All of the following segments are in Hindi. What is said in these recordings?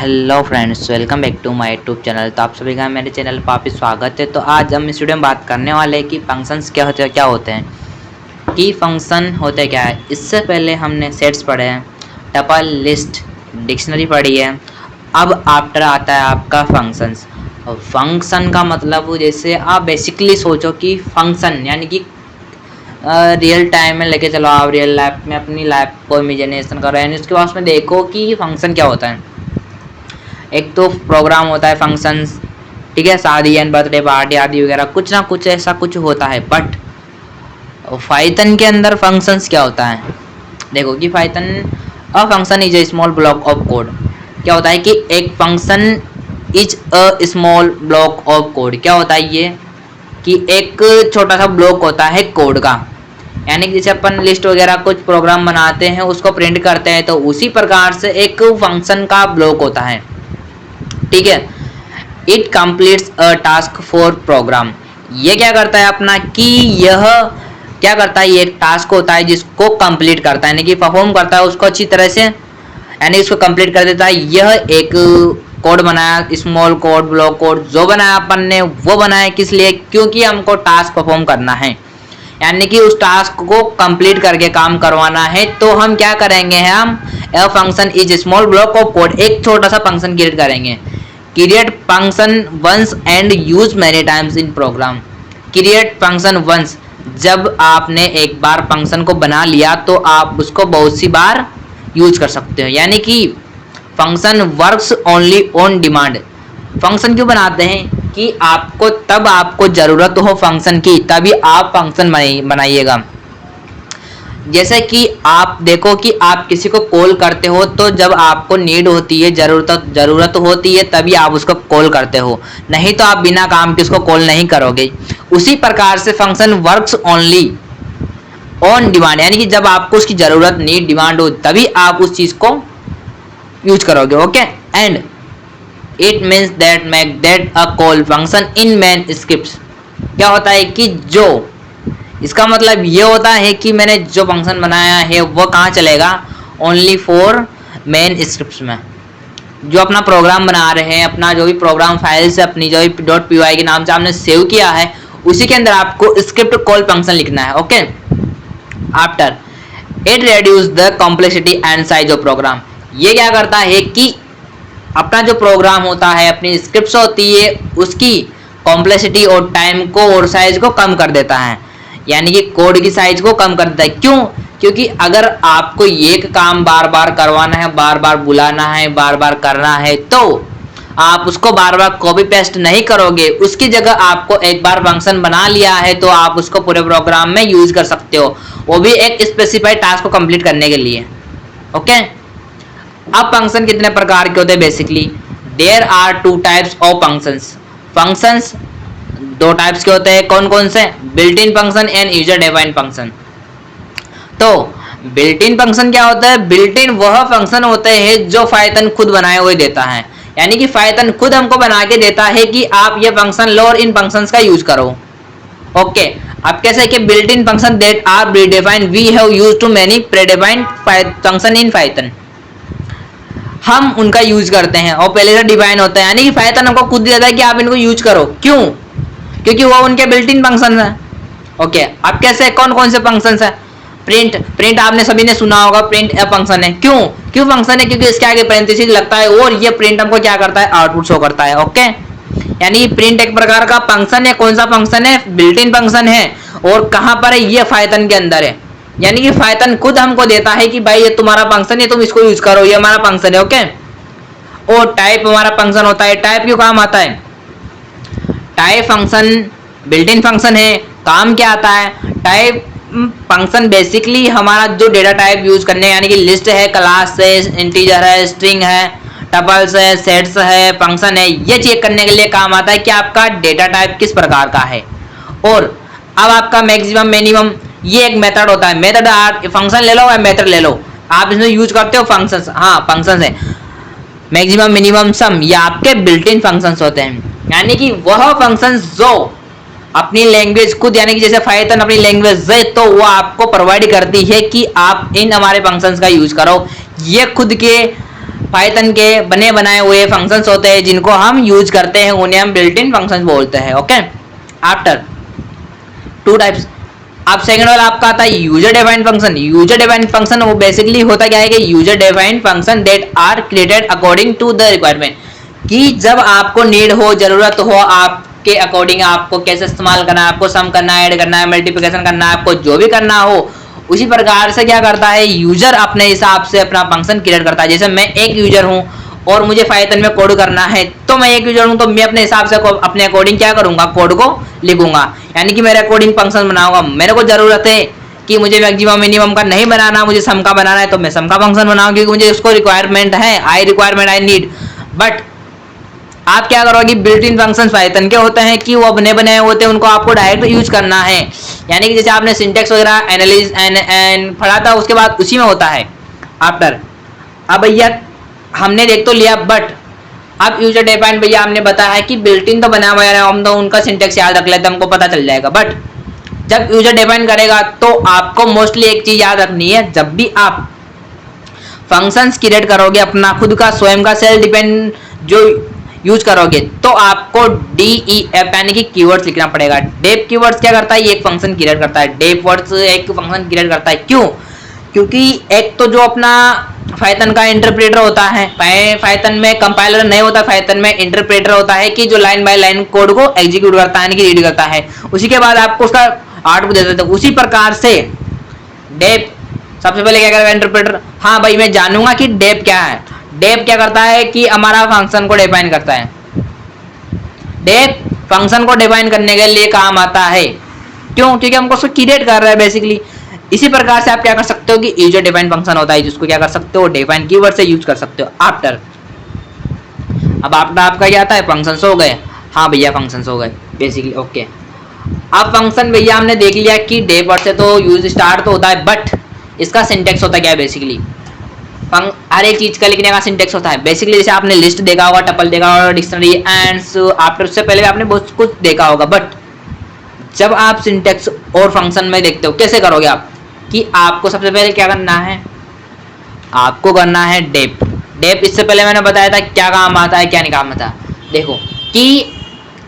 Hello friends, welcome back to my YouTube channel. तो आप सभी का मेरे चैनल पर वापस स्वागत है। तो आज हम इस वीडियो में बात करने वाले हैं कि फंक्शंस क्या होते हैं कि फंक्शन होते क्या है। इससे पहले हमने सेट्स पढ़े हैं, टपल, लिस्ट, डिक्शनरी पढ़ी है। अब आफ्टर आता है आपका फंक्शंस। फंक्शन का मतलब जैसे आप बेसिकली सोचो कि फंक्शन यानी कि रियल टाइम में लेके चलो, आप रियल लाइफ में अपनी लाइफ को इमेजिनेशन करो यानी उसके बाद में देखो कि फंक्शन क्या होता है। एक तो प्रोग्राम होता है फंक्शंस, ठीक है, शादी एंड बर्थडे पार्टी आदि वगैरह कुछ ना कुछ ऐसा कुछ होता है। बट पाइथन के अंदर फंक्शंस क्या होता है, देखो कि Python a function is a small block of code. क्या होता है कि एक function is a small block of code. क्या होता है ये कि एक छोटा सा ब्लॉक होता है कोड का, यानी कि जैसे अपन लिस्ट वगैरह कुछ प्रोग्राम बनाते हैं उसको प्रिंट करते हैं, तो उसी प्रकार से एक फंक्शन का ब्लॉक होता है, ठीक है। It completes a task for program. ये क्या करता है अपना कि यह क्या करता है, ये एक टास्क होता है जिसको कंप्लीट करता है, यानी कि परफॉर्म करता है उसको अच्छी तरह से, यानी इसको कंप्लीट कर देता है। यह एक कोड बनाया, स्मॉल कोड, ब्लॉक कोड जो बनाया अपन ने वो बनाया किस लिए, क्योंकि हमको टास्क परफॉर्म करना है, यानी कि उस टास्क को कंप्लीट करके काम करवाना है। तो हम क्या करेंगे, हम a function is small block of code, एक छोटा सा फंक्शन क्रिएट करेंगे। Create function once and use many times in program. Create function once, जब आपने एक बार फंक्शन को बना लिया तो आप उसको बहुत सी बार यूज कर सकते हो, यानी कि function works only on demand. Function क्यों बनाते हैं कि आपको तब आपको जरूरत हो फंक्शन की तभी आप फंक्शन बनाइएगा। जैसे कि आप देखो कि आप किसी को कॉल करते हो तो जब आपको नीड होती है, जरूरत होती है तभी आप उसको कॉल करते हो, नहीं तो आप बिना काम के उसको कॉल नहीं करोगे। उसी प्रकार से function works only on demand, यानी कि जब आपको उसकी जरूरत, नीड, डिमांड हो तभी आप उस चीज को यूज करोगे। Okay, and it means that make that a call function in main script. क्या होता है कि जो इसका मतलब ये होता है कि मैंने जो फंक्शन बनाया है वो कहाँ चलेगा, ओनली फॉर मेन स्क्रिप्ट में। जो अपना प्रोग्राम बना रहे हैं, अपना जो भी प्रोग्राम फाइल से अपनी जो भी .py के नाम से आपने सेव किया है उसी के अंदर आपको स्क्रिप्ट कॉल फंक्शन लिखना है। Okay, after it reduce the complexity and size of program. ये क्या करता है कि अपना जो प्रोग्राम होता है, अपनी स्क्रिप्ट होती है, उसकी कॉम्प्लेक्सिटी और टाइम को और साइज को कम कर देता है, यानी कि कोड की साइज को कम कर देता है। क्यों? क्योंकि अगर आपको एक काम बार बार करवाना है, बार बार बुलाना है, बार बार करना है, तो आप उसको बार बार कॉपी पेस्ट नहीं करोगे। उसकी जगह आपको एक बार फंक्शन बना लिया है तो आप उसको पूरे प्रोग्राम में यूज कर सकते हो, वो भी एक स्पेसिफाइड टास्क को कंप्लीट करने के लिए। ओके, अब फंक्शन कितने प्रकार के होते हैं basically, there are two types of functions. Functions दो टाइप्स के होते हैं, कौन कौन से, built in function and user defined function. तो बिल्ट इन फंक्शन क्या होता है, बिल्ट इन वह फंक्शन होते हैं जो पाइथन खुद बनाए हुए देता है, यानी कि पाइथन खुद हमको बना के देता है कि आप ये फंक्शन लो और इन फंक्शंस का यूज करो। ओके, अब कैसे कि built in function that are predefined, we have used too many predefined function in Python. हम उनका यूज करते हैं और पहले से डिफाइन होता है, यानी कि पाइथन हमको खुद देता है कि आप इनको यूज करो। क्यों? क्योंकि वो उनके बिल्ट इन फंक्शन है। ओके, अब कैसे, कौन कौन से फंक्शंस है, प्रिंट आपने सभी ने सुना होगा, प्रिंट ए फंक्शन है। क्यों फंक्शन है, क्योंकि इसके आगे पैरेंथेसिस लगता है और ये प्रिंट हमको क्या करता है, आउटपुट शो करता है। ओके, यानी प्रिंट एक प्रकार का फंक्शन है। कौन सा फंक्शन है, बिल्ट इन फंक्शन है। और कहां पर है, ये पाइथन के अंदर है, यानी कि पाइथन खुद हमको देता है कि भाई ये तुम्हारा फंक्शन है, तुम इसको यूज करो, ये हमारा फंक्शन है। ओके, और टाइप हमारा फंक्शन होता है। टाइप क्यों काम आता है, type function built in function है, काम क्या आता है, टाइप फंक्शन बेसिकली हमारा जो डेटा टाइप यूज करने, यानी कि लिस्ट है, क्लास है, इंटीजर है, स्ट्रिंग है, टपल्स है, सेट्स है, फंक्शन है, ये चेक करने के लिए काम आता है कि आपका डेटा टाइप किस प्रकार का है। और अब आपका मैक्सिमम मिनिमम, ये एक मेथड होता है। मेथड फंक्शन ले लो या मेथड ले लो, आप इसमें यूज करते हो फंक्शंस। हाँ, फंक्शंस है। मैक्सिमम मिनिमम सम, ये आपके बिल्ट इन फंक्शंस होते हैं, यानी कि वह फंक्शंस जो अपनी लैंग्वेज खुद, यानी कि जैसे पाइथन अपनी लैंग्वेज है तो वो आपको प्रोवाइड करती है कि आप इन हमारे फंक्शंस का यूज करो। ये खुद के पाइथन के बने बनाए हुए फंक्शंस होते हैं जिनको हम यूज करते हैं, उन्हें हम बिल्ट इन फंक्शंस बोलते हैं। Okay, after two types. अब सेकंड वाला आपका आता है user defined function. User defined function वो बेसिकली होता क्या है कि user defined function that are created according to the requirement, कि जब आपको नीड हो, जरूरत हो, आपके अकॉर्डिंग आपको कैसे इस्तेमाल करना है, आपको सम करना है, ऐड करना है, मल्टीप्लिकेशन करना है, आपको जो भी करना हो, उसी प्रकार से क्या करता है यूजर अपने हिसाब से अपना फंक्शन क्रिएट करता है। जैसे मैं एक यूजर हूं और मुझे पाइथन में कोड करना है, तो मैं एक यूजर हूं तो मैं अपने हिसाब से अपने अकॉर्डिंग क्या करूंगा, कोड को लिखूंगा, यानी कि मेरे अकॉर्डिंग फंक्शन बनाऊंगा। मेरे को जरूरत है कि मुझे मैक्सिमम मिनिमम का नहीं बनाना, मुझे सम का बनाना है, तो मैं सम का फंक्शन बनाऊंगा क्योंकि मुझे उसको रिक्वायरमेंट है, आई नीड। बट आप क्या करोगे, बिल्ट इन फंक्शंस पाइथन के होते हैं कि वो बने बनाए होते हैं, उनको आपको डायरेक्ट यूज करना है। यानी कि जैसे आपने सिंटेक्स वगैरह एनालिसिस एंड पढ़ा था, उसके बाद उसी में होता है आफ्टर। अब भैया हमने देख तो लिया, बट अब यूजर डिफाइंड भैया हमने बताया है कि बिल्ट इन तो बना हुआ है, हम तो उनका सिंटेक्स याद रख लेते हैं, हमको पता चल जाएगा। बट जब यूजर डिफाइन करेगा तो आपको मोस्टली एक चीज याद रखनी है, जब भी आप फंक्शंस क्रिएट करोगे अपना खुद का स्वयं का सेल्फ डिपेंड जो यूज करोगे, तो आपको DEF यानी कि कीवर्ड्स लिखना पड़ेगा। डेफ कीवर्ड्स क्या करता है, ये एक फंक्शन क्रिएट करता है। डेफ वर्ड्स एक फंक्शन क्रिएट करता है। क्यों? क्योंकि एक तो जो अपना पाइथन का इंटरप्रेटर होता है, पाइथन में कंपाइलर नहीं होता, पाइथन में इंटरप्रेटर होता है कि जो लाइन बाय लाइन कोड को एग्जीक्यूट करता है, यानी कि रीड करता है, उसी के बाद आपको उसका आउटपुट दे देता है। उसी प्रकार से डेफ सबसे पहले क्या करेगा इंटरप्रेटर, हाँ भाई मैं जानूंगा कि डेफ क्या है। डेफ क्या करता है कि हमारा फंक्शन को डिफाइन करता है। डेफ फंक्शन को डिफाइन करने के लिए काम आता है। क्यों? क्योंकि हमको उसको क्रिएट कर रहा है बेसिकली। इसी प्रकार से आप क्या कर सकते हो कि यूजर डिफाइन फंक्शन होता है जिसको क्या कर सकते हो, डिफाइन कीवर्ड से यूज कर सकते हो। आफ्टर अब आपका क्या आता है, फंक्शंस हो गए। हाँ भैया फंक्शंस हो गए बेसिकली। ओके, अब फंक्शन भैया हमने देख लिया कि डेफ वर्ड से तो यूज स्टार्ट तो होता है, बट इसका सिंटेक्स होता क्या है बेसिकली, हर एक चीज का लिखने का सिंटेक्स होता है बेसिकली। जैसे आपने लिस्ट देखा होगा, टपल देखा होगा, डिक्शनरी, एंड्स, आफ्टर, उससे पहले आपने बहुत कुछ देखा होगा। बट जब आप सिंटेक्स और फंक्शन में देखते हो, कैसे करोगे आप, कि आपको सबसे पहले क्या करना है, आपको करना है डेफ। डेफ इससे पहले मैंने बताया था क्या काम आता है क्या नहीं काम आता। देखो कि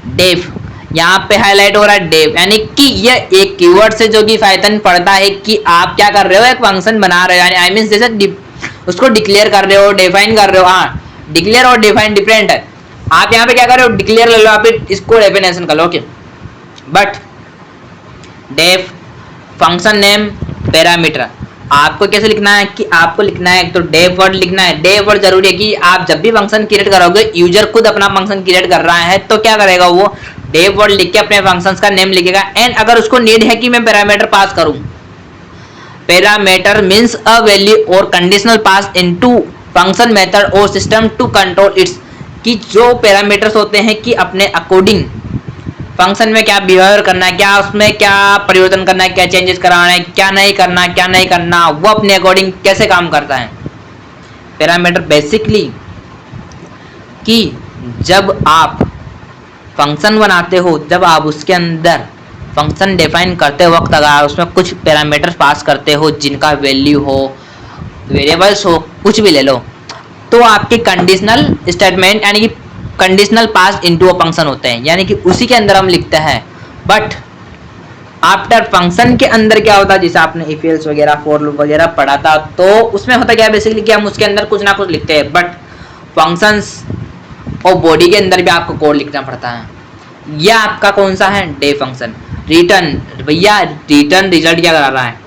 डेफ यहाँ पे हाईलाइट हो रहा है डेफ, यानी कि ये एक कीवर्ड से जो कि पाइथन पढ़ता है कि आप क्या कर रहे हो, एक फंक्शन बना रहे हो, यानी आई मीन जैसे उसको डिक्लेयर कर रहे हो, डिफाइन कर रहे हो। हाँ, डिक्लेयर और डिफाइन डिफरेंट है। आप यहाँ पे क्या कर रहे हो, डिक्लेयर ले लो, आप इसको डेफिनेशन कर लो। Okay, but def function name parameter आपको कैसे लिखना है, कि आपको लिखना है तो डेफ वर्ड लिखना है। डेफ वर्ड जरूरी है कि आप जब भी फंक्शन क्रिएट करोगे, यूजर खुद अपना फंक्शन क्रिएट कर रहा है तो क्या करेगा, वो डेफ वर्ड लिख के अपने फंक्शंस का नेम लिखेगा। एंड अगर उसको नीड है कि मैं पैरामीटर पास करूं, पैरामीटर मींस अ वैल्यू और कंडीशनल पास इनटू फंक्शन मेथड और सिस्टम टू कंट्रोल इट्स, कि जो पैरामीटर्स होते हैं कि अपने अकॉर्डिंग फंक्शन में क्या बिहेवियर करना है, क्या उसमें क्या परिवर्तन करना है, क्या चेंजेस कराना है, क्या नहीं करना, वो अपने अकॉर्डिंग कैसे काम करता है। पैरामीटर बेसिकली कि जब आप फंक्शन बनाते हो, जब आप उसके अंदर फंक्शन डिफाइन करते वक्त अगर उसमें कुछ पैरामीटर्स पास करते हो जिनका वैल्यू हो, वेरिएबल्स हो, कुछ भी ले लो, तो आपके कंडीशनल स्टेटमेंट यानी कि conditional pass into a function होते हैं, यानी कि उसी के अंदर हम लिखते हैं। बट आफ्टर फंक्शन के अंदर क्या होता है, जैसे आपने इफ एल्स वगैरह फॉर लूप वगैरह पढ़ा था, तो उसमें होता क्या है बेसिकली कि हम उसके अंदर कुछ ना कुछ लिखते हैं। बट फंक्शंस और बॉडी के अंदर भी आपको कोड लिखना पड़ता है। यह आपका कौन सा है, डे फंक्शन। रिटर्न भैया, रिटर्न रिजल्ट क्या करा रहा है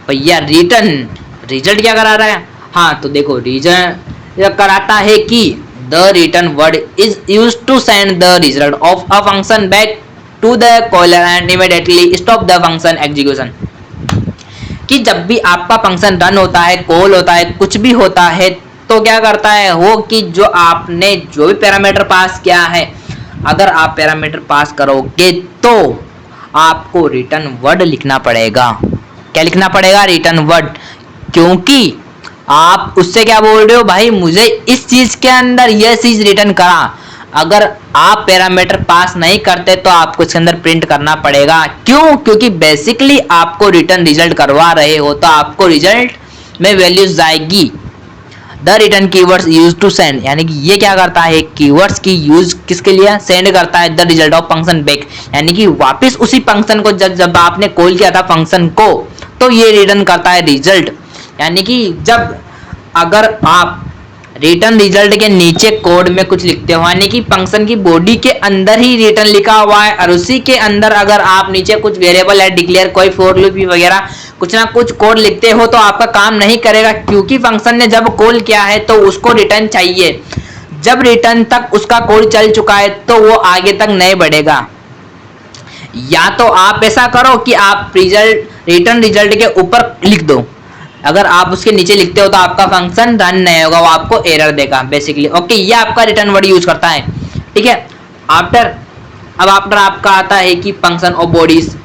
भैया, रिटर्न रिजल्ट क्या करा रहा है। हाँ तो देखो रिजल्ट कराता है कि the return word is used to send the result of a function back to the caller and immediately stop the function execution, कि जब भी आपका फंक्शन रन होता है, कॉल होता है, कुछ भी होता है, तो क्या करता है वो कि जो आपने जो भी पैरामीटर पास किया है, अगर आप पैरामीटर पास करोगे तो आपको रिटर्न वर्ड लिखना पड़ेगा। क्या लिखना पड़ेगा, रिटर्न वर्ड, क्योंकि आप उससे क्या बोल रहे हो भाई, मुझे इस चीज के अंदर यह चीज रिटर्न करा। अगर आप पैरामीटर पास नहीं करते तो आपको इसके अंदर प्रिंट करना पड़ेगा। क्यों? क्योंकि बेसिकली आपको रिटर्न रिजल्ट करवा रहे हो, तो आपको रिजल्ट में वैल्यूज जाएगी। The return keywords use to send, यानी कि ये क्या करता है, कीवर्ड्स की यूज किसके लिए, सेंड करता है the result of function back, यानी कि वापस उसी फंक्शन को जब आपने कॉल किया था फंक्शन को, तो ये रिटर्न करता है रिजल्ट। यानी कि जब अगर आप रिटर्न रिजल्ट के नीचे कोड में कुछ लिखते हो, यानी कि फंक्शन की बॉडी के अंदर ही रिटर्न लिखा हुआ है और उसी के अंदर अगर आप नीचे कुछ वेरिएबल है डिक्लेयर, कोई फॉर लूप वगैरह कुछ ना कुछ कोड लिखते हो, तो आपका काम नहीं करेगा, क्योंकि फंक्शन ने जब कॉल किया है तो उसको रिटर्न चाहिए। जब रिटर्न तक उसका कोड चल चुका है तो वो आगे तक नहीं बढ़ेगा। या तो आप ऐसा करो कि आप रिटर्न रिजल्ट के ऊपर लिख दो, अगर आप उसके नीचे लिखते हो तो आपका फंक्शन रन नहीं होगा, वो आपको एरर देगा बेसिकली। ओके, ये आपका रिटर्न वर्ड यूज करता है, ठीक है। अब आफ्टर आपका आता है कि function of bodies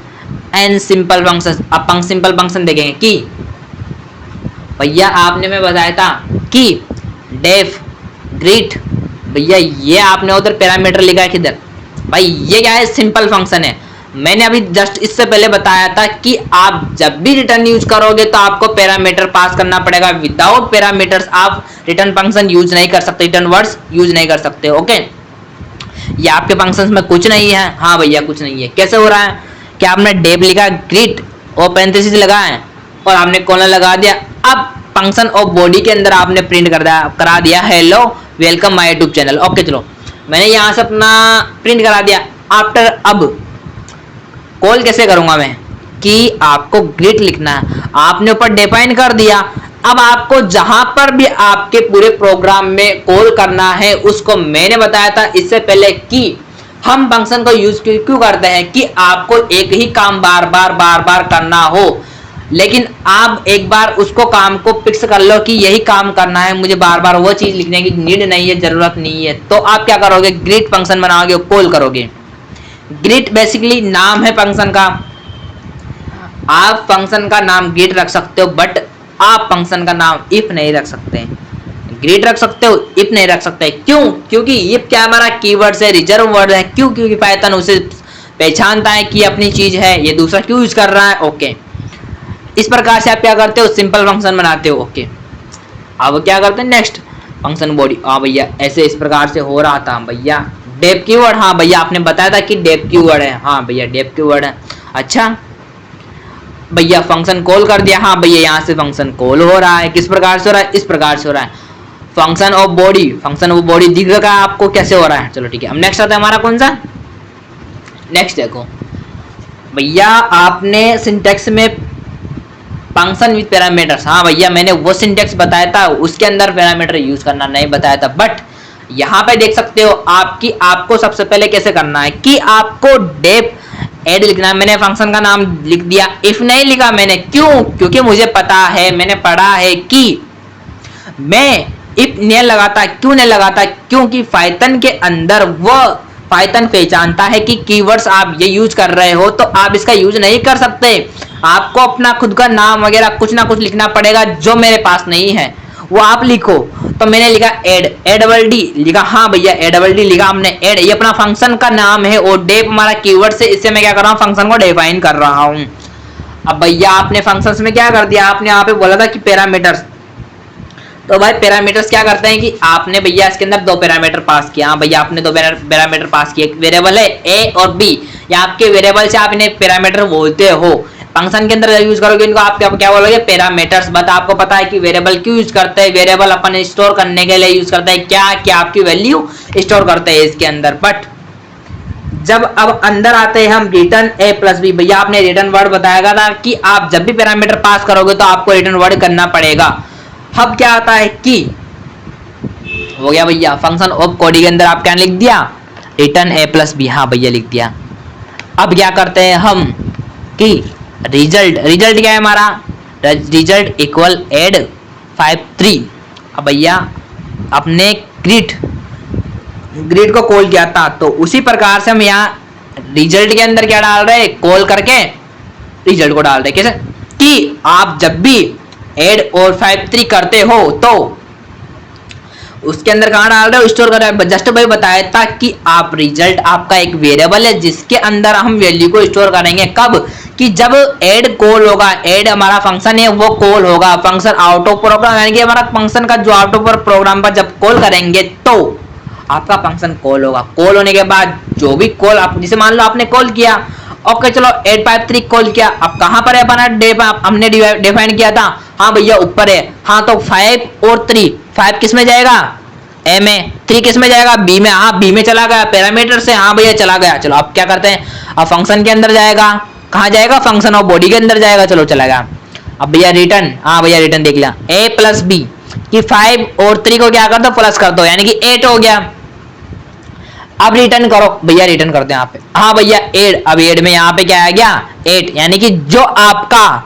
and simple function. अब सिंपल फंक्शन देखेंगे कि भैया आपने मैं बताया था कि डेफ ग्रीट, भैया ये आपने उधर पैरामीटर लिखा है किधर, भाई ये क्या है, सिंपल फंक्शन है। मैंने अभी जस्ट इससे पहले बताया था कि आप जब भी रिटर्न यूज करोगे तो आपको पैरामीटर पास करना पड़ेगा, विदाउट पैरामीटर्स आप रिटर्न फंक्शन यूज नहीं कर सकते, रिटर्न वर्ड्स यूज नहीं कर सकते। ओके, ये आपके फंक्शंस में कुछ नहीं है, हाँ भैया कुछ नहीं है। कैसे हो रहा है कि आपने डेप लिखा, ग्रीट और पैरेंथेसिस लगा है और आपने कॉलन लगा दिया। अब फंक्शन ऑफ बॉडी के अंदर आपने प्रिंट करा दिया hello welcome my YouTube channel. Okay चलो, मैंने यहाँ से अपना प्रिंट करा दिया। आफ्टर अब कॉल कैसे करूंगा मैं, कि आपको ग्रीट लिखना है, आपने ऊपर डिफाइन कर दिया। अब आपको जहां पर भी आपके पूरे प्रोग्राम में कॉल करना है, उसको मैंने बताया था इससे पहले कि हम फंक्शन को यूज क्यों करते हैं, कि आपको एक ही काम बार बार करना हो, लेकिन आप एक बार उसको काम को फिक्स कर लो कि यही काम करना है, मुझे बार बार वो चीज लिखने की नीड नहीं है, जरूरत नहीं है, तो आप क्या करोगे, ग्रीट फंक्शन बनाओगे, कॉल करोगे। ग्रीट बेसिकली नाम है फंक्शन का, आप फंक्शन का नाम ग्रीट रख सकते हो, बट आप फंक्शन का नाम इफ नहीं रख सकते। ग्रीट रख सकते हो, इफ नहीं रख सकते। क्यों? क्योंकि इफ क्या हमारा कीवर्ड है, रिजर्व वर्ड है। क्यों? क्योंकि पाइथन उसे पहचानता है कि अपनी चीज है, ये दूसरा क्यों यूज कर रहा है। ओके, इस प्रकार से आप क्या करते हो, सिंपल फंक्शन बनाते हो। ओके, अब क्या करते हैं नेक्स्ट, फंक्शन बॉडी। हाँ भैया ऐसे इस प्रकार से हो रहा था भैया। डेप कीवर्ड, हाँ भैया आपने बताया था कि डेप कीवर्ड है, हाँ भैया डेप कीवर्ड है। अच्छा भैया फंक्शन कॉल कर दिया, हाँ भैया यहाँ से फंक्शन कॉल हो रहा है, किस प्रकार से हो रहा है, इस प्रकार से हो रहा है। फंक्शन ऑफ बॉडी दिख रहा है आपको कैसे हो रहा है। चलो ठीक है, अब नेक्स्ट आता है हमारा कौन सा, नेक्स्ट देखो भैया आपने सिंटेक्स में फंक्शन विद पैरामीटर्स, हाँ भैया मैंने वो सिंटेक्स बताया था, उसके अंदर पैरामीटर यूज करना नहीं बताया था। बट यहाँ पे देख सकते हो आपको सबसे पहले कैसे करना है कि आपको डेप एड लिखना है। मैंने फंक्शन का नाम लिख दिया, इफ नहीं लिखा मैंने, क्यों? क्योंकि मुझे पता है, मैंने पढ़ा है कि मैं इफ नहीं लगाता। क्यों नहीं लगाता? क्योंकि पाइथन के अंदर वो पाइथन पहचानता है कि कीवर्ड्स आप ये यूज कर रहे हो, तो आप इसका यूज नहीं कर सकते। आपको अपना खुद का नाम वगैरह कुछ ना कुछ लिखना पड़ेगा, जो मेरे पास नहीं है वो आप लिखो। तो मैंने लिखा एड लिखा, हाँ भैया एड लिखा हमने, एड ये अपना फंक्शन का नाम है और डेप हमारा कीवर्ड से, इससे मैं क्या कर रहा हूँ, फंक्शन को डिफाइन कर रहा हूँ। अब भैया आपने फंक्शंस में क्या कर दिया, आपने यहाँ पे बोला था कि पैरामीटर्स, तो भाई पैरामीटर्स क्या करते हैं कि आपने भैया इसके अंदर दो पैरामीटर पास किया। हाँ भैया आपने दो पैरामीटर पास किए, एक वेरिएबल है ए और बी, या आपके वेरिएबल से आप इन्हें पैरामीटर बोलते हो। फंक्शन के अंदर यूज करोगे इनको, आप क्या बोलोगे, पैरामीटर्स। बट आपको पता है कि वेरिएबल क्यों यूज करते हैं, वेरिएबल अपन स्टोर करने के लिए यूज करते हैं, क्या आपकी वैल्यू स्टोर करते हैं इसके अंदर। बट जब अब अंदर आते हैं हम रिटर्न ए प्लस बी, भैया आपने रिटर्न वर्ड बताया था कि आप जब भी पैरामीटर पास करोगे तो आपको रिटर्न वर्ड करना पड़ेगा। अब क्या आता है कि हो गया भैया फंक्शन ऑफ कोडी के अंदर आप क्या लिख दिया, रिटर्न ए प्लस बी, हाँ भैया लिख दिया। अब क्या करते हैं हम कि रिजल्ट क्या है हमारा, रिजल्ट इक्वल एड 53। अब भैया अपने ग्रिड को कॉल किया था, तो उसी प्रकार से हम यहाँ रिजल्ट के अंदर क्या डाल रहे हैं, कॉल करके रिजल्ट को डाल रहे हैं। कैसे कि आप जब भी एड और 53 करते हो तो उसके अंदर कहाँ डाल रहे हो, स्टोर कर रहे हो। जस्ट भाई बताया था कि आप रिजल्ट आपका एक वेरिएबल है जिसके अंदर हम वैल्यू को स्टोर करेंगे। कब? कि जब ऐड कॉल होगा, ऐड हमारा फंक्शन है वो कॉल होगा, फंक्शन आउट ऑफ प्रोग्राम, यानी कि हमारा फंक्शन का जो आउट ऑफ प्रोग्राम पर जब कॉल करेंगे तो आपका फंक्शन कॉल होगा। कॉल होने के बाद जो भी कॉल आप, जैसे मान लो आपने कॉल किया, ओके चलो 853 कॉल किया, अब कहां पर है अपना हमने डिफाइन किया था, हाँ भैया ऊपर है, हाँ तो 5 और 3, 5 किस में जाएगा, ए में, 3 किस में जाएगा, बी में, हाँ बी में चला गया पैरामीटर से, हाँ भैया चला गया। चलो अब क्या करते हैं, अब फंक्शन के अंदर जाएगा, कहाँ जाएगा, फंक्शन ऑफ बॉडी के अंदर जाएगा, चलो चला गया। अब भैया रिटर्न, हाँ भैया रिटर्न देख लिया, ए प्लस बी कि 5 और 3 को क्या कर दो, प्लस कर दो, यानी कि 8 हो गया। अब रिटर्न करो भैया, रिटर्न करते हैं यहाँ पे, हाँ भैया 8, अब 8 में यहाँ पे क्या आ गया 8, यानी कि जो आपका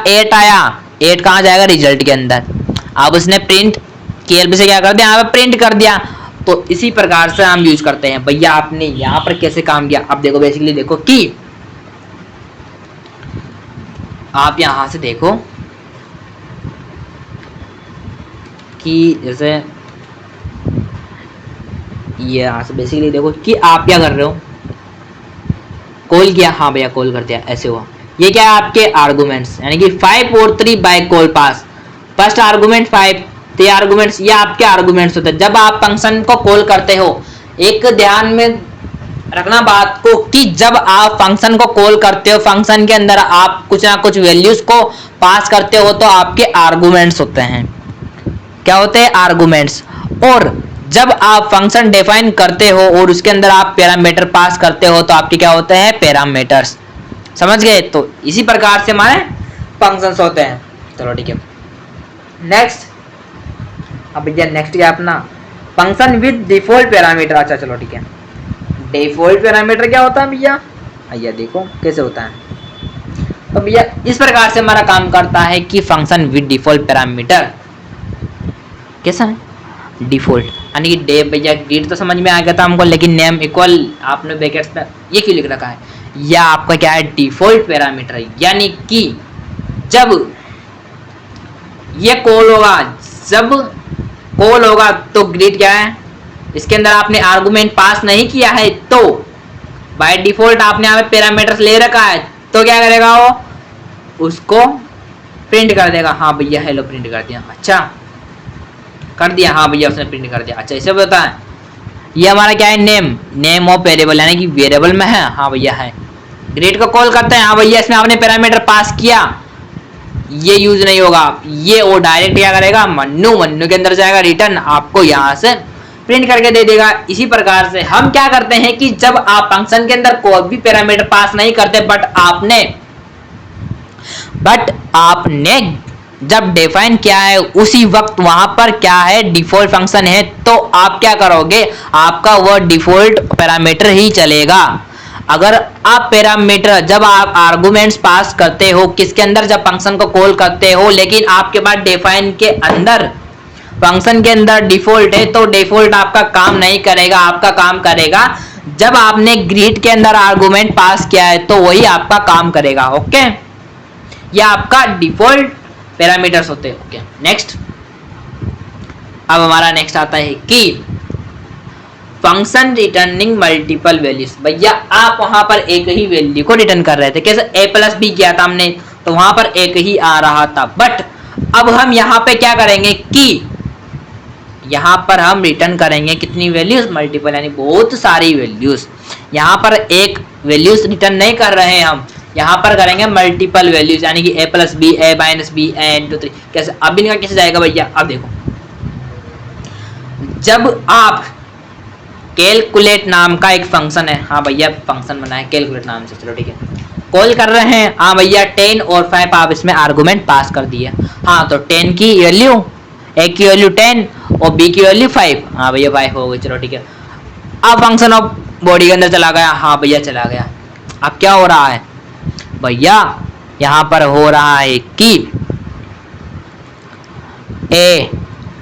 8 आया, 8 कहाँ जाएगा, रिजल्ट के अंदर। अब उसने प्रिंट केएलपी से क्या कर दिया, यहाँ पे प्रिंट कर दिया। तो इसी प्रकार से हम यूज करते हैं। भैया आपने यहाँ पर कैसे काम किया, अब देखो बेसिकली देखो कि आप यहां से देखो कि जैसे ये यहां से बेसिकली देखो कि आप क्या कर रहे हो, कॉल किया, हाँ भैया कॉल कर दिया, ऐसे हुआ। ये क्या है आपके आर्गुमेंट्स, यानी कि 5 और 3 बाय कॉल पास, फर्स्ट आर्गुमेंट 5, 3 आर्गुमेंट्स, ये आपके आर्गुमेंट्स होते हैं जब आप फंक्शन को कॉल करते हो। एक ध्यान में रखना बात को कि जब आप फंक्शन को कॉल करते हो, फंक्शन के अंदर आप कुछ ना कुछ वैल्यूज को पास करते हो तो आपके आर्गुमेंट्स होते हैं। क्या होते हैं, आर्गुमेंट्स। और जब आप फंक्शन डिफाइन करते हो और उसके अंदर आप पैरामीटर पास करते हो तो आपके क्या होते हैं, पैरामीटर्स। समझ गए, तो इसी प्रकार से हमारे फंक्शंस होते हैं। चलो ठीक है, नेक्स्ट। अब भैया नेक्स्ट क्या अपना, फंक्शन विद डिफॉल्ट पैरामीटर। अच्छा चलो ठीक है, डिफॉल्ट पैरामीटर क्या होता है भैया, भैया देखो कैसे होता है। तो भैया इस प्रकार से हमारा काम करता है कि फंक्शन विद डिफॉल्ट पैरामीटर कैसा है, डिफॉल्ट, यानी कि डे भैया ग्रीड तो समझ में आ गया था हमको, लेकिन नेम इक्वल आपने ब्रैकेट्स में ये क्यों लिख रखा है, या आपका क्या है, डिफॉल्ट पैरामीटर है। यानी कि जब ये कॉल होगा, जब कॉल होगा तो ग्रीड क्या है, इसके अंदर आपने आर्गुमेंट पास नहीं किया है तो बाय डिफॉल्ट आपने यहाँ पे पैरामीटर्स ले रखा है, तो क्या करेगा वो, उसको प्रिंट कर देगा। हाँ भैया हेलो प्रिंट कर दिया, अच्छा कर दिया, हाँ भैया उसने प्रिंट कर दिया। अच्छा इसे बता है, ये हमारा क्या है, नेम ऑफ वेरिएबल, यानी कि वेरिएबल में है, हाँ भैया है। ग्रेड को कॉल करते हैं, हाँ भैया इसमें आपने पैरामीटर पास किया, ये यूज नहीं होगा, ये वो डायरेक्ट क्या करेगा, मन्नू के अंदर जाएगा, रिटर्न आपको यहाँ से प्रिंट करके दे देगा। इसी प्रकार से हम क्या करते हैं कि जब आप फंक्शन के अंदर कोई भी पैरामीटर पास नहीं करते, बट आपने जब डिफाइन किया है उसी वक्त वहां पर क्या है, डिफॉल्ट फंक्शन है, तो आप क्या करोगे, आपका वह डिफॉल्ट पैरामीटर ही चलेगा। अगर आप पैरामीटर, जब आप आर्गुमेंट्स पास करते हो किसके अंदर, जब फंक्शन को कॉल करते हो, लेकिन आपके पास डिफाइन के अंदर फंक्शन के अंदर डिफॉल्ट है, तो डिफॉल्ट आपका काम नहीं करेगा, आपका काम करेगा जब आपने ग्रीड के अंदर आर्गुमेंट पास किया है तो वही आपका काम करेगा। ओके, यह आपका डिफॉल्ट पैरामीटर्स होते हैं। ओके नेक्स्ट, अब हमारा नेक्स्ट आता है कि फंक्शन रिटर्निंग मल्टीपल वैल्यूज। भैया आप वहां पर एक ही वैल्यू को रिटर्न कर रहे थे, कैसे a प्लस बी किया था हमने, तो वहां पर एक ही आ रहा था, बट अब हम यहाँ पे क्या करेंगे कि यहाँ पर हम रिटर्न करेंगे कितनी वैल्यूज, मल्टीपल, यानी बहुत सारी वैल्यूज। यहाँ पर एक वैल्यूज रिटर्न नहीं कर रहे हैं हम, यहाँ पर करेंगे मल्टीपल वैल्यूज, यानी कि a plus B, a minus B, a into 3। कैसे, अब इनका कैसे जाएगा भैया, अब देखो, जब आप कैलकुलेट नाम का एक फंक्शन है, हाँ भैया फंक्शन बनाए कैलकुलेट नाम से, चलो ठीक है, कॉल कर रहे हैं, हाँ भैया 10 और 5 आप इसमें आर्गुमेंट पास कर दिए। हाँ तो 10 की वैल्यू, a की वैल्यू 10 और b की वैल्यू 5, हाँ भैया 5 हो गई, चलो ठीक है। अब फंक्शन ऑफ बॉडी के अंदर चला गया, हाँ भैया चला गया। अब क्या हो रहा है भैया, यहाँ पर हो रहा है कि a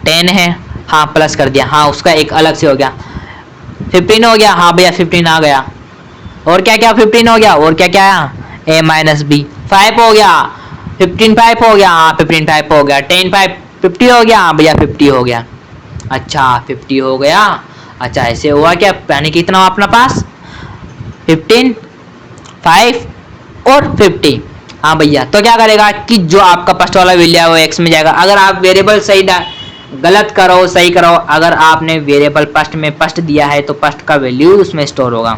10 है, हाँ प्लस कर दिया, हाँ उसका एक अलग से हो गया, 15 हो गया, हाँ भैया 15 आ गया, और क्या क्या 15 हो गया, और क्या क्या आया, a माइनस बी, 5 हो गया, 15 5 हो गया, हाँ 15 5 हो गया, 10 5 50 हो गया, हाँ भैया 50 हो गया। अच्छा 50 हो गया, अच्छा ऐसे हुआ क्या, यानी कि कितना अपना पास 15 5 और 50। हाँ भैया, तो क्या करेगा कि जो आपका फर्स्ट वाला वैल्यू है वो x में जाएगा। अगर आप वेरिएबल सही गलत करो सही करो, अगर आपने वेरिएबल फर्स्ट में फर्स्ट दिया है तो फर्स्ट का वैल्यू उसमें स्टोर होगा।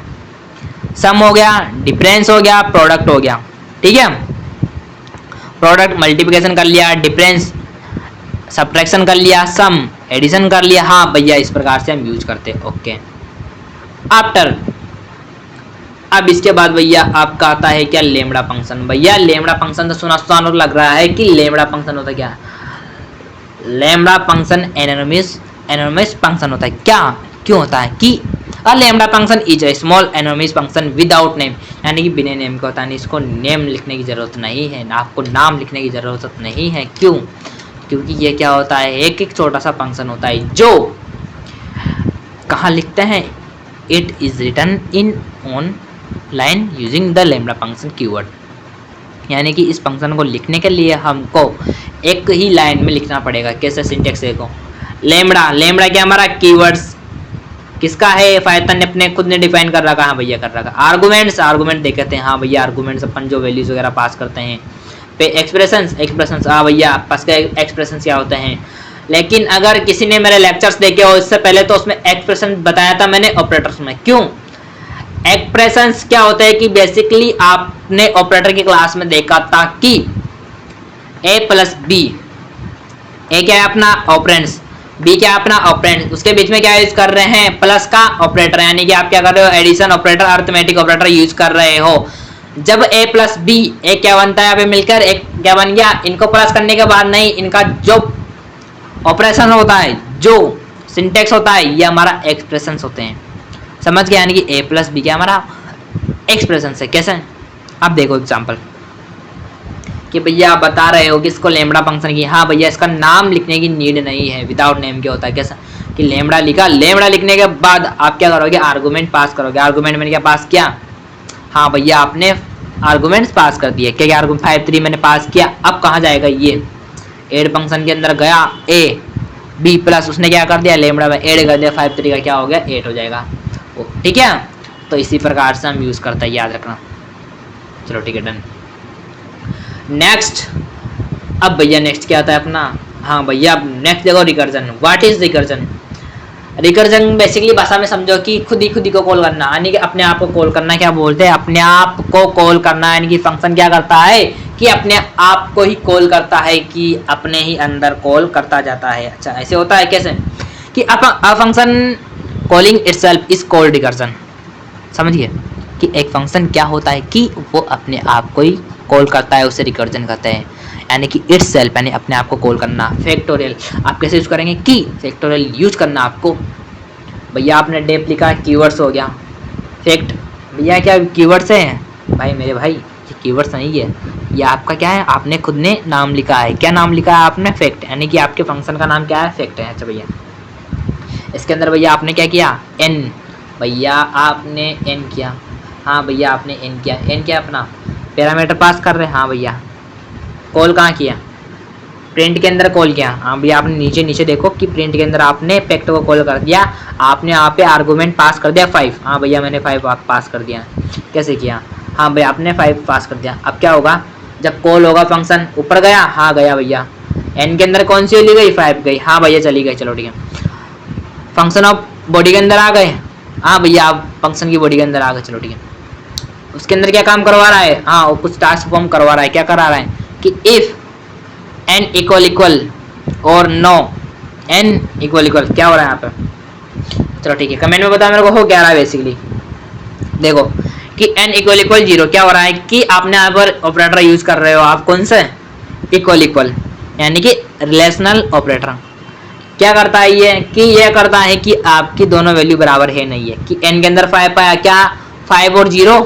सम हो गया, डिफरेंस हो गया, प्रोडक्ट हो गया। ठीक है, प्रोडक्ट मल्टीप्लिकेशन कर लिया, डिफरेंस सब्ट्रैक्शन कर लिया, सम एडिशन कर लिया। हाँ भैया, इस प्रकार से हम यूज करते हैं। ओके, आफ्टर अब इसके बाद भैया आपका आता है क्या, लेमड़ा फंक्शन। भैया लेमड़ा फंक्शन तो सुना सुना लग रहा है कि लेमड़ा फंक्शन होता है क्या, लेमड़ा फंक्शन एनोनिमस फंक्शन होता है क्या, क्यों होता है कि a lambda function is a small anonymous function without name, यानी कि बिना नेम का होता है। इसको नेम लिखने की जरूरत नहीं है, आपको नाम लिखने की जरूरत नहीं है। क्यों, क्योंकि ये क्या होता है, एक एक छोटा सा फंक्शन होता है जो कहाँ लिखते हैं, it is written in on line using the lambda function keyword, यानी कि इस फंक्शन को लिखने के लिए हमको एक ही लाइन में लिखना पड़ेगा। कैसे, सिंटेक्स देखो, लेमड़ा लेमड़ा क्या हमारा कीवर्ड्स किसका है, पाइथन ने अपने खुद ने डिफाइन कर रखा है। हाँ भैया कर रखा। आर्गुमेंट्स आर्गुमेंट देखते हैं। हाँ भैया आर्गुमेंट्स अपन जो वैल्यूज वगैरह पास करते हैं। पे एक्सप्रेशंस हाँ भैया पास के एक्सप्रेशंस क्या होते हैं। लेकिन अगर किसी ने मेरे लेक्चर्स देखे हो इससे पहले तो उसमें एक्सप्रेशन बताया था मैंने ऑपरेटर्स में। क्यों, एक्सप्रेशंस क्या होता है कि बेसिकली आपने ऑपरेटर की क्लास में देखा था कि a प्लस बी, ए क्या है अपना ऑपरेंड्स, बी क्या है अपना ऑपरेंड, उसके बीच में क्या यूज कर रहे हैं, प्लस का ऑपरेटर, यानी कि आप क्या कर रहे हो, addition operator arithmetic operator use कर रहे हो। जब a प्लस बी, एक क्या बनता है यहाँ पे मिलकर एक क्या बन गया, इनको प्लस करने के बाद नहीं, इनका जो ऑपरेशन होता है, जो सिंटेक्स होता है, ये हमारा एक्सप्रेशन होते हैं। समझ गया, यानी कि a प्लस बी क्या हमारा एक्सप्रेशन है। कैसे, अब देखो एग्जांपल कि भैया आप बता रहे हो कि इसको लेमड़ा फंक्शन की, हाँ भैया इसका नाम लिखने की नीड नहीं है, विदाउट नेम क्या होता है। कैसा कि लेमड़ा लिखा, लेमड़ा लिखने के बाद आप क्या करोगे, आर्गुमेंट पास करोगे। आर्गुमेंट मैंने क्या पास किया, हाँ भैया आपने आर्गुमेंट्स पास कर दिए। क्या क्या आर्गुमेंट 5 3 मैंने पास किया। अब कहाँ जाएगा ये, एड फंक्शन के अंदर गया, ए बी प्लस उसने क्या कर दिया, लेमड़ा में एड कर दिया, 5 3 का क्या हो गया 8 हो जाएगा। ठीक है, तो इसी प्रकार से हम यूज करते हैं, याद रखना। चलो ठीक है, डन। नेक्स्ट, अब भैया नेक्स्ट क्या आता है अपना, हाँ भैया अब नेक्स्ट देखो recursion. What is recursion, recursion basically भाषा में समझो कि खुद ही को कॉल करना, यानी कि अपने आप को कॉल करना। क्या बोलते हैं, अपने आप को कॉल करना, यानी कि फंक्शन क्या करता है कि अपने आप को ही कॉल करता है, कि अपने ही अंदर कॉल करता जाता है। अच्छा ऐसे होता है, कैसे कि a function calling itself is called recursion. समझिए कि एक फंक्शन क्या होता है कि वो अपने आप को ही कॉल करता है, उसे रिकर्जन कहते हैं, यानी कि इटसेल्फ यानी अपने आप को कॉल करना। फैक्टोरियल आप कैसे यूज करेंगे कि फैक्टोरियल यूज करना आपको, भैया आपने डेप लिखा, कीवर्ड्स हो गया, फैक्ट भैया क्या कीवर्ड्स हैं भाई मेरे भाई, ये कीवर्ड्स नहीं है, ये आपका क्या है, आपने खुद ने नाम लिखा है। क्या नाम लिखा है आपने, फैक्ट, यानी कि आपके फंक्शन का नाम क्या है, फैक्ट है। अच्छा भैया इसके अंदर भैया आपने क्या किया, एन, भैया आपने एन किया, हाँ भैया आपने एन किया, एन क्या अपना पैरामीटर पास कर रहे हैं। हाँ भैया कॉल कहाँ किया, प्रिंट के अंदर कॉल किया। हाँ भैया आपने नीचे नीचे देखो कि प्रिंट के अंदर आपने फैक्ट को कॉल कर दिया, आपने यहाँ पे आर्गूमेंट पास कर दिया 5। हाँ भैया मैंने 5 पास कर दिया। कैसे किया, हाँ भैया आपने 5 पास कर दिया। अब क्या होगा, जब कॉल होगा फंक्शन ऊपर गया, हाँ गया भैया, एन के अंदर कौन सी वैल्यू गई 5 गई, हाँ भैया चली गई। चलो ठीक है, फंक्शन ऑफ बॉडी के अंदर आ गए, हाँ भैया आप फंक्शन की बॉडी के अंदर आ गए। चलो ठीक है, उसके अंदर क्या काम करवा रहा है, हाँ वो कुछ टास्क फॉर्म करवा रहा है। क्या करा रहा है कि इफ n इक्वल और नो n इक्वल क्या हो रहा है यहाँ पे। चलो ठीक है, कमेंट में बताओ मेरे को हो क्या रहा है। बेसिकली देखो कि n इक्वल 0 क्या हो रहा है कि आपने यहाँ पर ऑपरेटर यूज कर रहे हो, आप कौन से इक्वल यानी कि रिलेशनल ऑपरेटर। क्या करता है ये कि ये करता है कि आपकी दोनों वैल्यू बराबर है नहीं है, कि n के अंदर 5 पाया, क्या 5 और 0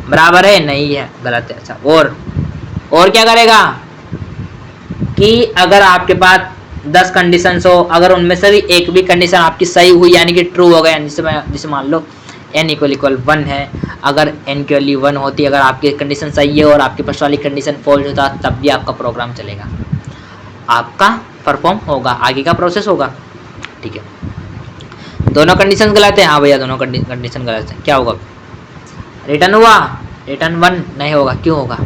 बराबर है नहीं है, गलत है। अच्छा और क्या करेगा कि अगर आपके पास 10 कंडीशंस हो, अगर उनमें से भी एक भी कंडीशन आपकी सही हुई यानी कि ट्रू हो गया, जिसे मान लो n इक्वल 1 है, अगर n की वैल्यू 1 होती, अगर आपकी कंडीशन सही है और आपकी फर्स्ट वाली कंडीशन फॉल्स होता, तब भी आपका प्रोग्राम चलेगा, आपका परफॉर्म होगा, आगे का प्रोसेस होगा। ठीक है, दोनों कंडीशन गलत है, हाँ भैया दोनों कंडीशन गलत है, क्या होगा, रिटर्न हुआ रिटर्न 1 नहीं होगा, क्यों होगा?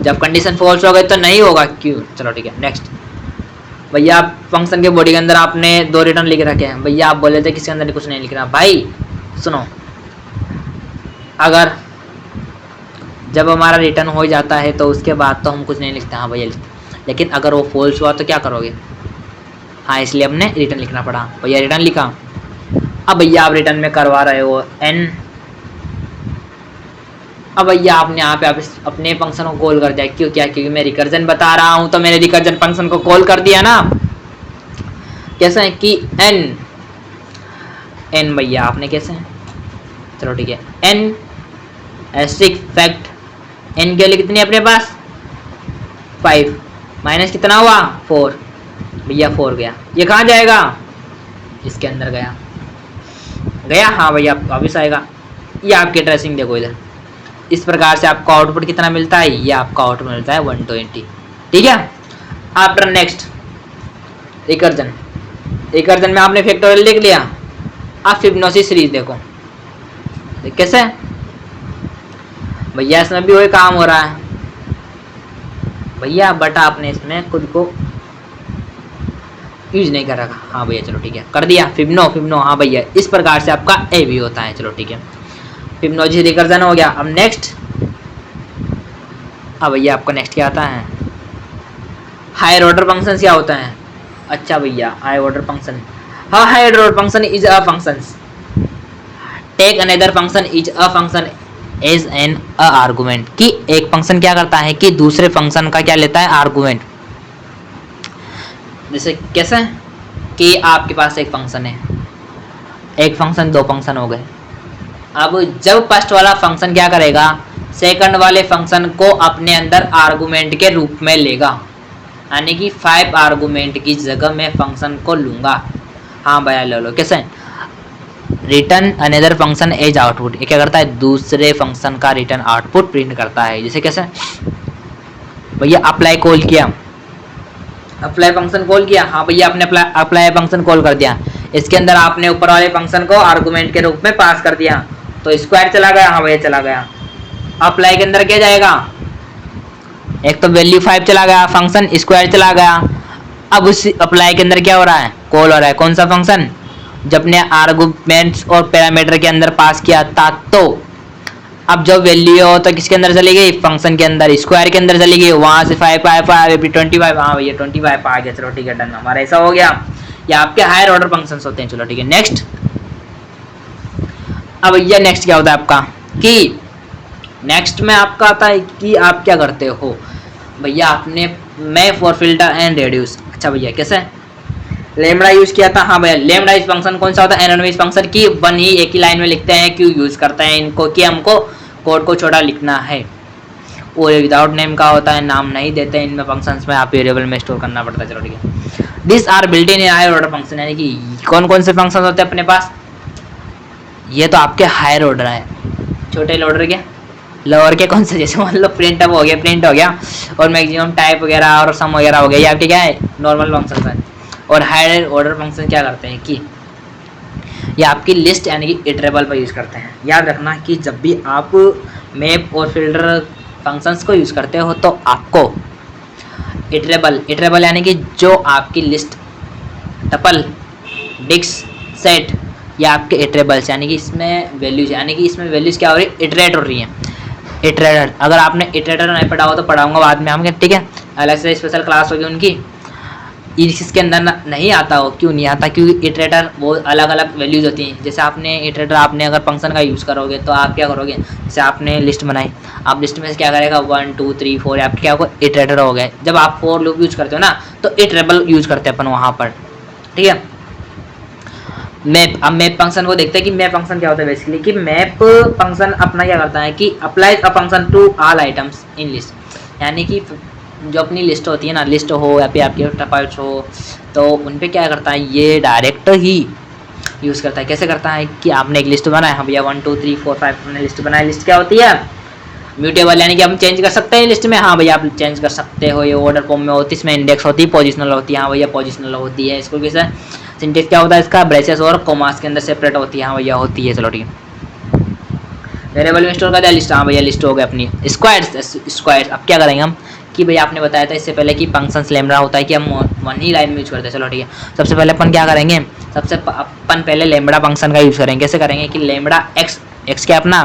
जब कंडीशन फॉल्स हो गई तो नहीं होगा, क्यों? चलो ठीक है नेक्स्ट। भैया फंक्शन के बॉडी के अंदर आपने 2 रिटर्न लिख रखे हैं। भैया आप बोले थे किसके अंदर कुछ नहीं लिख रहा। भाई सुनो, अगर जब हमारा रिटर्न हो जाता है तो उसके बाद तो हम कुछ नहीं लिखते, हाँ भैया लिखते, लेकिन अगर वो फॉल्स हुआ तो क्या करोगे? हाँ इसलिए हमने रिटर्न लिखना पड़ा। भैया रिटर्न लिखा। अब भैया आप रिटर्न में करवा रहे हो n। अब भैया आपने यहाँ पे आप अपने फंक्शन को कॉल कर दिया, क्यों क्या? क्योंकि मैं रिकर्जन बता रहा हूँ तो मैंने रिकर्जन फंक्शन को कॉल कर दिया ना। कैसे है कि n भैया आपने कैसे है, चलो ठीक है n एस्ट्रिक फैक्ट n के लिए कितनी अपने पास 5 माइनस कितना हुआ 4। भैया 4 गया, ये कहाँ जाएगा? इसके अंदर गया। गया हाँ भैया वापिस आएगा। ये आपकी ट्रेसिंग देखो इधर, इस प्रकार से आपको आउटपुट कितना मिलता है? ये आपका आउटपुट मिलता है 120। ठीक है। आफ्टर नेक्स्ट रिकर्जन, रिकर्जन में आपने फैक्टोरियल देख लिया। आप फिबोनाची सीरीज देखो कैसे भैया, इसमें भी वही काम हो रहा है भैया, बट आपने इसमें खुद को यूज नहीं कर रखा। हाँ भैया चलो ठीक है कर दिया। फिबनो हाँ भैया, इस प्रकार से आपका ए भी होता है। चलो ठीक है, फिबोनाची रिकर्जन हो गया। अब नेक्स्ट, अब भैया आपका नेक्स्ट क्या आता है? हायर ऑर्डर फंक्शन क्या होता है? अच्छा भैया हायर ऑर्डर फंक्शन, हाँ higher order function is a function take another function is a function as an a argument. कि एक फंक्शन क्या करता है कि दूसरे फंक्शन का क्या लेता है? आर्गुमेंट। जैसे कैसे कि आपके पास एक फंक्शन है, एक फंक्शन 2 फंक्शन हो गए। अब जब फर्स्ट वाला फंक्शन क्या करेगा? सेकंड वाले फंक्शन को अपने अंदर आर्गुमेंट के रूप में लेगा, यानी कि 5 आर्गुमेंट की जगह मैं फंक्शन को लूंगा। हाँ भैया ले लो। कैसे? Return another function as output, ये क्या करता है? दूसरे फंक्शन का रिटर्न आउटपुट प्रिंट करता है। जैसे कैसे भैया अप्लाई कॉल किया, अप्लाई फंक्शन कॉल किया। हाँ भैया आपने अप्लाई फंक्शन कॉल कर दिया, इसके अंदर आपने ऊपर वाले फंक्शन को आर्गुमेंट के रूप में पास कर दिया, तो स्क्वायर चला गया। हाँ भैया चला गया। अप्लाई के अंदर क्या जाएगा? एक तो वैल्यू 5 चला गया, फंक्शन स्क्वायर चला गया। अब उस अप्लाई के अंदर क्या हो रहा है? कॉल हो रहा है। कौन सा फंक्शन? जब ने आर्गुमेंट्स और पैरामीटर के अंदर पास किया था, तो अब जब वैल्यू हो तो किसके अंदर चली गई? फंक्शन के अंदर, स्क्वायर के अंदर चली गई। वहां से 5 25। हाँ भैया 25 आ गया। चलो ठीक है डन, हमारा ऐसा हो गया। ये आपके हायर ऑर्डर फंक्शंस होते हैं। चलो ठीक है नेक्स्ट। अब भैया नेक्स्ट क्या होता है आपका? कि नेक्स्ट में आपका आता है कि आप क्या करते हो भैया, आपने map for filter and reduce. अच्छा भैया कैसे? लेमड़ा यूज किया था। हाँ भैया लेमड़ा इस फंक्शन कौन सा होता है? एनोनिमस फंक्शन की 1 ही एक ही लाइन में लिखते हैं। क्यों यूज करते हैं इनको? कि हमको कोड को छोटा लिखना है। वो विदाउट नेम का होता है, नाम नहीं देते हैं इनमें फंक्शंस में, आप वेरिएबल में स्टोर करना पड़ता है। चलो ठीक है। This are built in higher order function, यानी कि कौन कौन से फंक्शन होते हैं अपने पास? ये तो आपके हायर ऑर्डर है। छोटे ऑर्डर के, लोअर के कौन से? जैसे मान लो प्रिंट अप हो गया, प्रिंट हो गया, और मैक्सिमम टाइप वगैरह और सम वगैरह हो गया, ये आपके क्या है? नॉर्मल फंक्शन है। और हायर ऑर्डर फंक्शन क्या करते हैं कि ये आपकी लिस्ट यानी कि इटरेबल पर यूज करते हैं। याद रखना कि जब भी आप मैप और फिल्टर फंक्शंस को यूज करते हो तो आपको इटरेबल यानी कि जो आपकी लिस्ट, टपल, डिक्स, सेट, या आपके इटरेबल्स यानी कि इसमें वैल्यूज, यानी कि इसमें वैल्यूज क्या हो रही है? इटरेट हो रही है। इटरेटर, अगर आपने इटरेटर नहीं पढ़ा हो तो पढ़ाऊंगा बाद में हम, ठीक है? अलग से स्पेशल क्लास होगी उनकी। इसके अंदर नहीं आता हो, क्यों नहीं आता? क्योंकि इटरेटर वो अलग अलग वैल्यूज होती हैं। जैसे आपने इटरेटर, आपने अगर फंक्शन का यूज़ करोगे तो आप क्या करोगे? जैसे आपने लिस्ट बनाई, आप लिस्ट में से क्या करेगा? 1 2 3 4, आपके क्या होगा? इटरेटर हो गए। जब आप फॉर लूप यूज करते हो ना तो इटरेबल यूज करते हैं अपन वहाँ पर, ठीक है? मैप, अब मैप फंक्शन को देखते हैं कि मैप फंक्शन क्या होता है बेसिकली। कि मैप फंक्शन अपना क्या करता है कि apply a function to all items in list, यानी कि जो अपनी लिस्ट होती है ना, लिस्ट हो या फिर आपके टपल्स हो, तो उन पे क्या करता है? ये डायरेक्ट ही यूज़ करता है। कैसे करता है? कि आपने एक लिस्ट बनाया, हाँ भैया 1 2 3 4 5 हमने लिस्ट बनाया। लिस्ट क्या होती है? म्यूटेबल, यानी कि हम चेंज कर सकते हैं लिस्ट में। हाँ भैया आप चेंज कर सकते हो। ये ऑर्डर फॉर्म में होती है, इसमें इंडेक्स होती है, पोजिशनल होती है। हाँ भैया पोजिशनल होती है। इसको कैसे? सिंटेक्स क्या होता है इसका? ब्रेसेस और कोमास के अंदर सेपरेट होती है। हाँ भैया होती है। चलो ठीक है वेरिएबल में स्टोर कर दिया लिस्ट, हाँ भैया लिस्ट हो गया अपनी। स्क्वायर्स अब क्या करेंगे हम कि भैया आपने बताया था इससे पहले कि फंक्शंस लैम्ब्डा होता है कि हम वन ही लाइन में यूज करते हैं। चलो ठीक है, सबसे पहले अपन क्या करेंगे, अपन पहले लैम्ब्डा फंक्शन का यूज करेंगे। कैसे करेंगे कि लैम्ब्डा एक्स क्या अपना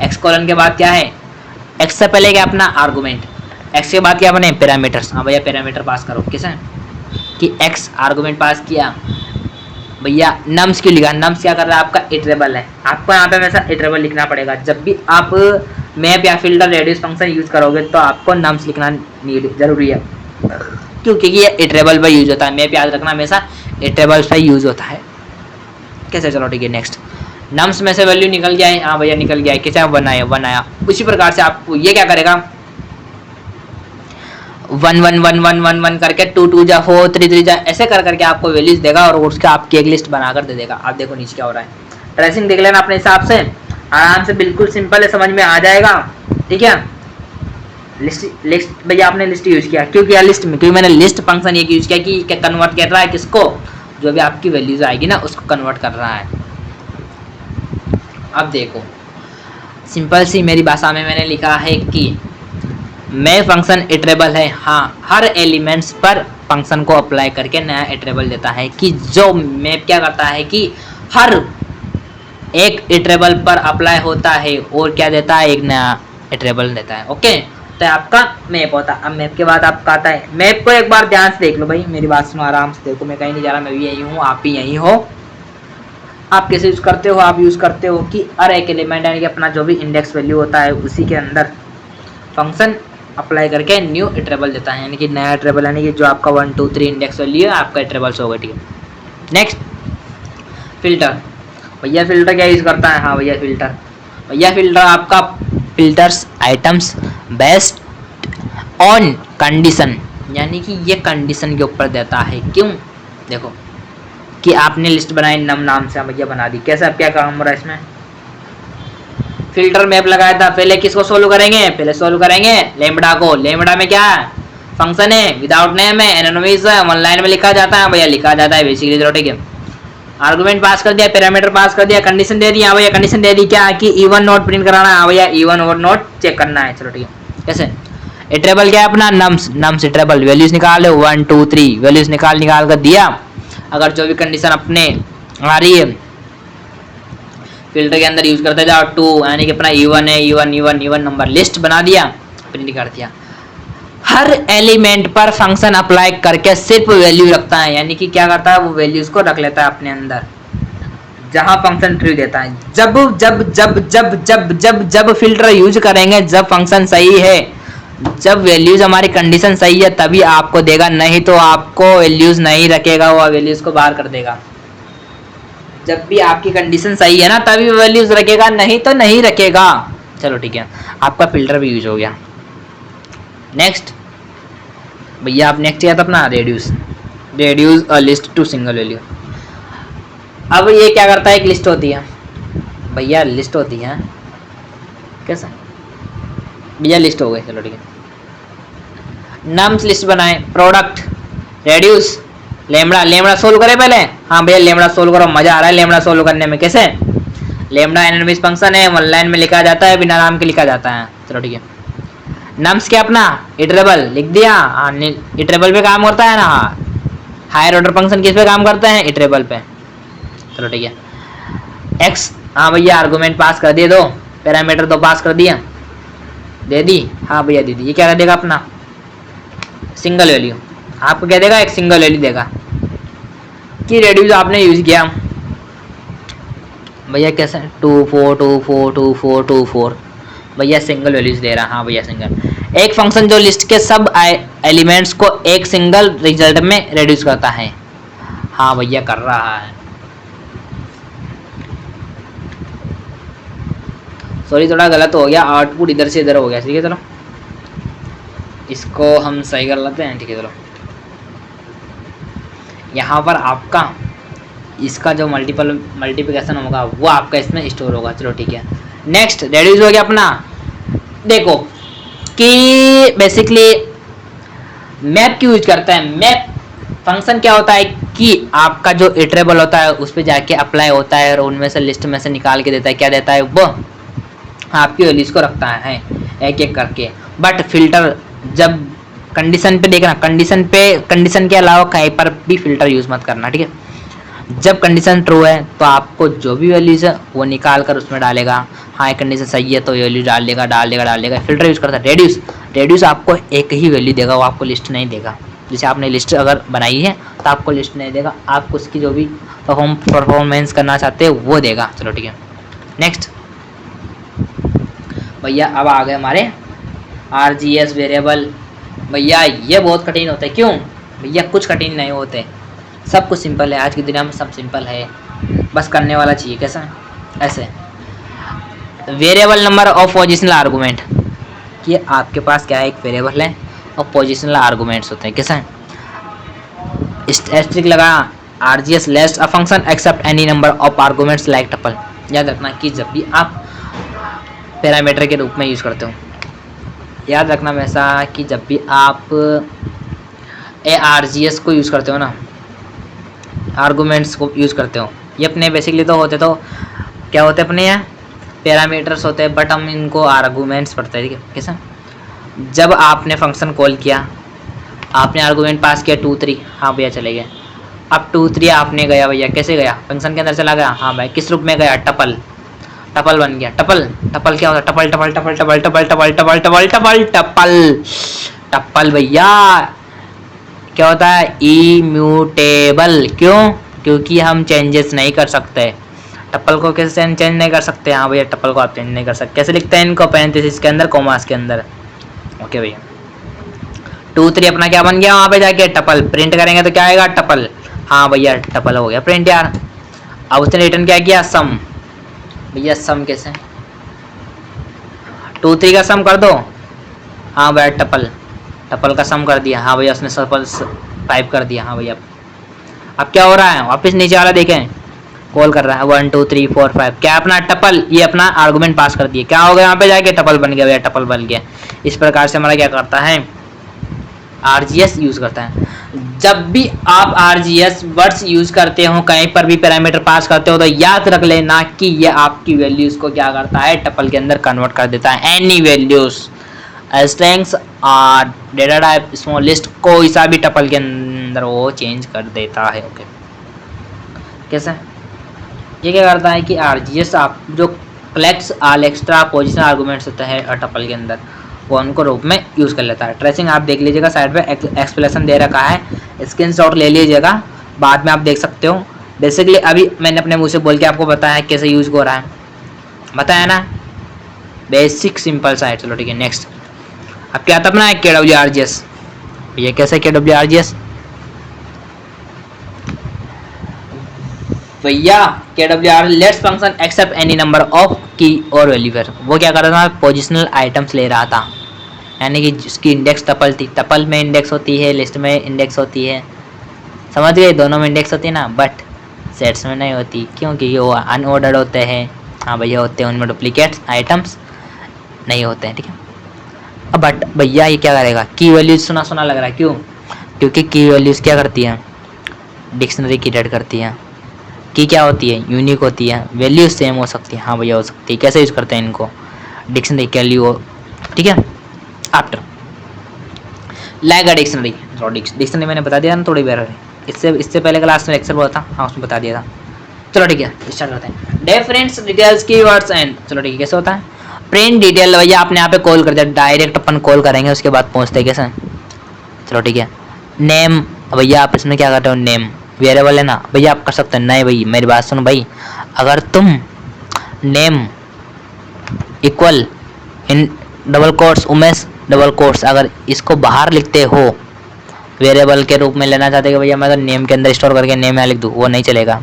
एक्स कॉलन के बाद क्या है, एक्स से पहले क्या अपना आर्गूमेंट, एक्स के बाद क्या बने पैरामीटर्स। हाँ भैया पैरामीटर पास करो, कैसे कि एक्स आर्गूमेंट पास किया भैया, नम्स क्यों लिखा, नम्स क्या कर रहा है आपका इटरेबल है, आपको यहाँ पे हमेशा इटरेबल लिखना पड़ेगा। जब भी आप मैप या फिल्टर रेडियस फंक्शन यूज करोगे तो आपको नम्स लिखना जरूरी है, क्योंकि ये इटरेबल पर यूज होता है। मैप याद रखना हमेशा इटरेबल पर यूज होता है। कैसे, चलो ठीक है नेक्स्ट, नम्स में से वैल्यू निकल गया है, हाँ भैया निकल गया है, कैसे वन आया। उसी प्रकार से आपको ये क्या करेगा, 1 1 1 1 1 1 करके 2 2 जा 4 3 3 जा ऐसे कर करके आपको वैल्यूज देगा और उसका आपकी एक लिस्ट बनाकर दे देगा। आप देखो नीचे क्या हो रहा है, ट्रेसिंग देख लेना अपने हिसाब से, आराम से बिल्कुल सिंपल है, समझ में आ जाएगा। ठीक है, लिस्ट भैया आपने लिस्ट यूज किया, क्यों किया लिस्ट में, क्योंकि मैंने लिस्ट फंक्शन ये यूज किया कि कन्वर्ट कर रहा है किसको, जो भी आपकी वैल्यूज आएगी ना उसको कन्वर्ट कर रहा है। अब देखो सिंपल सी मेरी भाषा में मैंने लिखा है कि मैप फंक्शन इटरेबल है, हाँ हर एलिमेंट्स पर फंक्शन को अप्लाई करके नया इटरेबल देता है। कि जो मैप क्या करता है कि हर एक इटरेबल पर अप्लाई होता है और क्या देता है, एक नया इटरेबल देता है। ओके, तो आपका मैप होता है। अब मैप के बाद आपका आता है, मैप को एक बार ध्यान से देख लो भाई, मेरी बात सुनो आराम से देखो, मैं कहीं नहीं जा रहा, मैं भी यही हूँ, आप भी यही हो। आप कैसे यूज करते हो, आप यूज करते हो कि हर एक एलिमेंट यानी कि अपना जो भी इंडेक्स वैल्यू होता है उसी के अंदर फंक्शन अप्लाई करके न्यू इटरेबल देता है, यानी कि नया इटरेबल, यानी कि जो आपका 1 2 3 इंडेक्स वैल्यू है आपका इटरेबल्स होगा। ठीक है, नेक्स्ट फिल्टर, भैया फिल्टर क्या यूज करता है, हाँ भैया फिल्टर आपका filters items based on condition, यानी कि ये कंडीशन के ऊपर देता है। क्यों, देखो कि आपने लिस्ट बनाई नम नाम से, भैया बना दी, कैसे अब क्या काम हो रहा है इसमें, फिल्टर मैप लगाया था, पहले किसको सोल्व करेंगे, पहले सोल्व करेंगे लैम्ब्डा को। लैम्ब्डा में क्या है, फंक्शन है विदाउट नेम है, एनोनिमस है, वन लाइन में लिखा जाता है भैया, लिखा जाता है बेसिकली। चलो ठीक है, आर्गुमेंट पास कर दिया, पैरामीटर पास कर दिया, कंडीशन दे दी, हाँ भैया कंडीशन दे दी क्या कि इवन नोट प्रिंट कराना है, हाँ भैया इवन और नोट चेक करना है। चलो ठीक है, कैसे इटरेबल क्या है अपना नम्स इटरेबल, वैल्यूज निकाल 1 2 3 वैल्यूज निकाल कर दिया। अगर जो भी कंडीशन अपने आ रही है फिल्टर के अंदर यूज करते जाओ 2, यानी कि अपना इवन है, इवन नंबर लिस्ट बना दिया, प्रिंट कर दिया। हर एलिमेंट पर फंक्शन अप्लाई करके सिर्फ वैल्यू रखता है, यानी कि क्या करता है वो वैल्यूज को रख लेता है अपने अंदर, जहां फंक्शन ट्रू देता है। जब जब जब जब जब जब जब फिल्टर यूज करेंगे, जब फंक्शन सही है, जब वैल्यूज हमारी कंडीशन सही है तभी आपको देगा, नहीं तो आपको वैल्यूज नहीं रखेगा, वो वैल्यूज को बाहर कर देगा। जब भी आपकी कंडीशन सही है ना तभी वैल्यूज रखेगा, नहीं तो नहीं रखेगा। चलो ठीक है, आपका फिल्टर भी यूज हो गया। नेक्स्ट भैया आप नेक्स्ट किया था अपना reduce a list to single value. अब ये क्या करता है, एक लिस्ट होती है भैया, लिस्ट होती है कैसा भैया, लिस्ट हो गई। चलो ठीक है, नम्स लिस्ट बनाए, प्रोडक्ट रेड्यूस लेमड़ा सोल्व करे पहले, हाँ भैया लेमड़ा सोल्व करो, मजा आ रहा है लेमड़ा सोल्व करने में। कैसे, लेमड़ा एनोनिमस फंक्शन है, वन लाइन में लिखा जाता है, बिना नाम के लिखा जाता है। चलो ठीक है, नम्स क्या अपना इटरेबल लिख दिया, हाँ इटरेबल पे काम करता है ना, हाँ हायर ऑर्डर फंक्शन किस पे काम करते हैं, इटरेबल पे। चलो ठीक है, एक्स हाँ भैया आर्गुमेंट पास कर दिए, दो पैरामीटर तो पास कर दिया, दे दी, हाँ भैया दे दी। ये क्या कर देगा अपना सिंगल वैल्यू, आपको क्या देगा, एक सिंगल वैल्यू देगा कि रेड्यूस आपने यूज किया भैया, कैसे 2 4 2 4 2 4 2 4 भैया सिंगल वैल्यूज दे रहा, हाँ भैया सिंगल। एक फंक्शन जो लिस्ट के सब एलिमेंट्स को एक सिंगल रिजल्ट में रेड्यूस करता है, हाँ भैया कर रहा है। सॉरी थोड़ा गलत हो गया, आउटपुट इधर से इधर हो गया। ठीक है चलो इसको हम सही कर लेते हैं। ठीक है चलो, यहाँ पर आपका इसका जो मल्टीप्लिकेशन होगा वो आपका इसमें स्टोर होगा। चलो ठीक है, नेक्स्ट रेड्यूस हो गया अपना। देखो कि बेसिकली मैप क्यों यूज करता है, मैप फंक्शन क्या होता है कि आपका जो इटरेबल होता है उस पर जाके अप्लाई होता है और उनमें से लिस्ट में से निकाल के देता है, क्या देता है वो आपकी वैल्यूज को रखता है एक एक करके। बट फिल्टर जब कंडीशन पे देखना, कंडीशन के अलावा कहीं पर भी फिल्टर यूज मत करना, ठीक है। जब कंडीशन ट्रू है तो आपको जो भी वैल्यूज है वो निकाल कर उसमें डालेगा। हाँ ये कंडीशन सही है तो वैल्यू डाल देगा। फिल्टर यूज करता है रेड्यूस आपको एक ही वैल्यू देगा, वो आपको लिस्ट नहीं देगा। जैसे आपने लिस्ट अगर बनाई है तो आपको लिस्ट नहीं देगा, आपको उसकी जो भी परफॉर्मेंस करना चाहते हैं वो देगा। चलो ठीक है, नेक्स्ट भैया अब आ गए हमारे RGS वेरिएबल। भैया ये बहुत कठिन होता है, क्यों भैया? कुछ कठिन नहीं होते, सब कुछ सिंपल है। आज की दुनिया में सब सिंपल है, बस करने वाला चाहिए। कैसा? ऐसे variable number of positional argument, कि आपके पास क्या है, एक वेरिएबल है और पोजिशनल आर्गूमेंट्स होते हैं। कैसा? एस्टेरिस्क लगा RGS list a function accept any number of arguments like tuple. याद रखना कि जब भी आप पैरामीटर के रूप में यूज करते हो, याद रखना वैसा कि जब भी आप RGS को यूज करते हो ना, आर्गूमेंट्स को यूज करते हो, ये अपने बेसिकली तो होते तो क्या होते अपने यहाँ पैरामीटर्स होते हैं, बट हम इनको आर्गूमेंट्स पढ़ते हैं, ठीक है। कैसा? जब आपने फंक्शन कॉल किया, आपने आर्गूमेंट पास किया 2 3, हाँ भैया चले गए। अब 2 3 आपने गया भैया, कैसे गया? फंक्शन के अंदर चला गया, हाँ भाई किस रूप में गया? टपल बन गया। टपल क्या होता है? टपल भैया क्या होता है? इम्यूटेबल। क्यों? क्योंकि हम चेंजेस नहीं कर सकते। टपल को कैसे चेंज नहीं कर सकते? हाँ भैया टपल को आप चेंज नहीं कर सकते। कैसे लिखते हैं इनको? पैरेंथेसिस के अंदर, कोमास के अंदर। ओके भैया 2 3 अपना क्या बन गया? वहाँ पे जाके टपल प्रिंट करेंगे तो क्या आएगा? टपल। हाँ भैया टपल हो गया प्रिंट यार। अब उसने रिटर्न क्या किया? सम। भैया सम कैसे? 2 3 का सम कर दो। हाँ भैया टपल का सम कर दिया। हाँ भैया उसने सपल टाइप कर दिया। हाँ भैया अब क्या हो रहा है? वापस नीचे वाला देखें, कॉल कर रहा है 1 2 3 4 5, क्या अपना टपल, ये अपना आर्गुमेंट पास कर दिए। क्या हो गया? यहाँ पे जाके टपल बन गया भैया, टपल बन गया। इस प्रकार से हमारा क्या करता है? RGS यूज करता है। जब भी आप RGS वर्ड्स यूज करते हो, कहीं पर भी पैरामीटर पास करते हो, तो याद रख लेना कि ये आपकी वैल्यूज को क्या करता है? टपल के अंदर कन्वर्ट कर देता है। एनी वैल्यूज स्ट्रिंग्स और डेटा टाइप स्मॉल लिस्ट, कोई सा भी टपल के अंदर वो चेंज कर देता है। ओके कैसे? ये क्या करता है कि RGS आप जो collects all extra position arguments होते हैं टपल के अंदर, वो उनको रूप में यूज़ कर लेता है। ट्रेसिंग आप देख लीजिएगा, साइड पे एक्सप्लेनेशन दे रखा है, स्क्रीनशॉट ले लीजिएगा, बाद में आप देख सकते हो। बेसिकली अभी मैंने अपने मुंह से बोल के आपको बताया कैसे यूज हो रहा है, बताया ना, बेसिक सिंपल सा है। चलो ठीक है नेक्स्ट। अब क्या था अपना KWRGS, ये कैसे KWRGS भैया? KWR lets function accept any number of key और वैल्यू पर, वो क्या कर रहा था? पोजिशनल आइटम्स ले रहा था, यानी कि जिसकी इंडेक्स टपल थी, टपल में इंडेक्स होती है, लिस्ट में इंडेक्स होती है, समझ गए? दोनों में इंडेक्स होती है ना, बट सेट्स में नहीं होती, क्योंकि वो अनऑर्डर्ड होते हैं। हाँ भैया होते हैं, उनमें डुप्लीकेट आइटम्स नहीं होते हैं, ठीक है। अब बट भैया ये क्या करेगा? की वैल्यूज सुना सुना लग रहा है, क्यों? क्योंकि की वैल्यूज क्या करती हैं? डिक्शनरी की रीड करती हैं। की क्या होती है? यूनिक होती है। वैल्यूज सेम हो सकती है, हाँ भैया हो सकती है। कैसे यूज करते हैं इनको? डिक्शनरी के लिए, ठीक है। After like a dictionary, dictionary मैंने बता दिया ना थोड़ी बार, इससे पहले क्लास में लेक्चर हुआ था, हाँ उसमें बता दिया था। चलो ठीक है स्टार्ट करते हैं। डिफरेंस डिटेल्स कीवर्ड्स एंड, चलो ठीक है कैसे होता है? प्रिंट डिटेल भैया आपने यहाँ पे कॉल कर दिया, डायरेक्ट अपन कॉल करेंगे, उसके बाद पहुँचते हैं कैसे? चलो ठीक है। नेम भैया आप इसमें क्या करते हो? नेम वेरिएबल है ना भैया, आप कर सकते हैं। नहीं भाई मेरी बात सुनो भाई, अगर तुम name equal in double quotes Umesh double quotes, अगर इसको बाहर लिखते हो, वेरिएबल के रूप में लेना चाहते हो भैया मैं तो नेम के अंदर स्टोर करके नेम यहाँ लिख दूँ, वो नहीं चलेगा,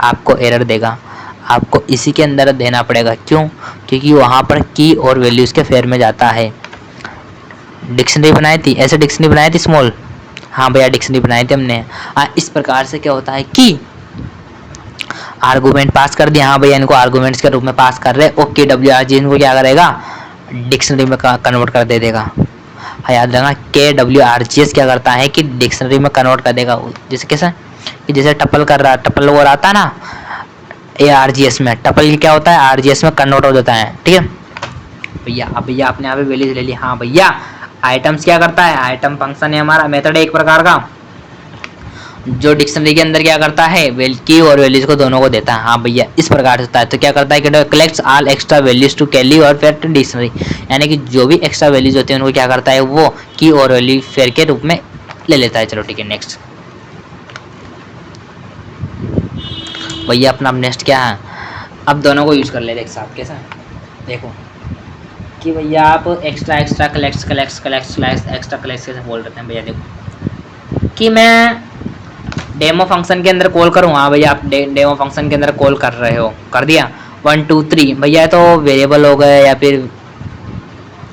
आपको एरर देगा। आपको इसी के अंदर देना पड़ेगा। क्यों? क्योंकि वहाँ पर की और वैल्यूज के फेयर में जाता है। डिक्शनरी बनाई थी, ऐसे डिक्शनरी बनाई थी स्मॉल, हाँ भैया डिक्शनरी बनाई थी हमने। इस प्रकार से क्या होता है कि आर्गूमेंट पास कर दिया, हाँ भैया इनको आर्गूमेंट्स के रूप में पास कर रहे, ओके KWRG इनको क्या करेगा? डिक्शनरी में कन्वर्ट कर दे देगा। हाँ याद रखना KWRGS क्या करता है कि डिक्शनरी में कन्वर्ट कर देगा। जैसे कैसे कि जैसे टपल कर रहा है, टपल वो आता है ना ARGS में, टपल क्या होता है? RGS में कन्वर्ट हो जाता है, ठीक है। भैया अब भैया आपने यहाँ पे वैल्यूज ले ली। हाँ भैया आइटम्स क्या करता है, आइटम फंक्शन है हमारा, मेथड है एक प्रकार का जो डिक्शनरी के अंदर क्या करता है, की और वैल्यूज को दोनों को देता है। हाँ भैया इस प्रकार से होता है। तो क्या करता है कि collects all extra values to callee और फेयर टू डिक्शनरी, यानी कि जो भी एक्स्ट्रा वैल्यूज होती है उनको क्या करता है वो की और वैल्यू फेयर के रूप में ले लेता है। चलो ठीक है नेक्स्ट। भैया अपना अब नेक्स्ट क्या है, अब दोनों को यूज कर ले। देख साहब कैसा देखो कि भैया आप extra extra collect extra collect कैसे बोल रहे हैं भैया। देखो कि मैं डेमो फंक्शन के अंदर कॉल करूँ। हाँ भैया आप डेमो फंक्शन के अंदर कॉल कर रहे हो, कर दिया 1 2 3 भैया, तो वेरिएबल हो गए या फिर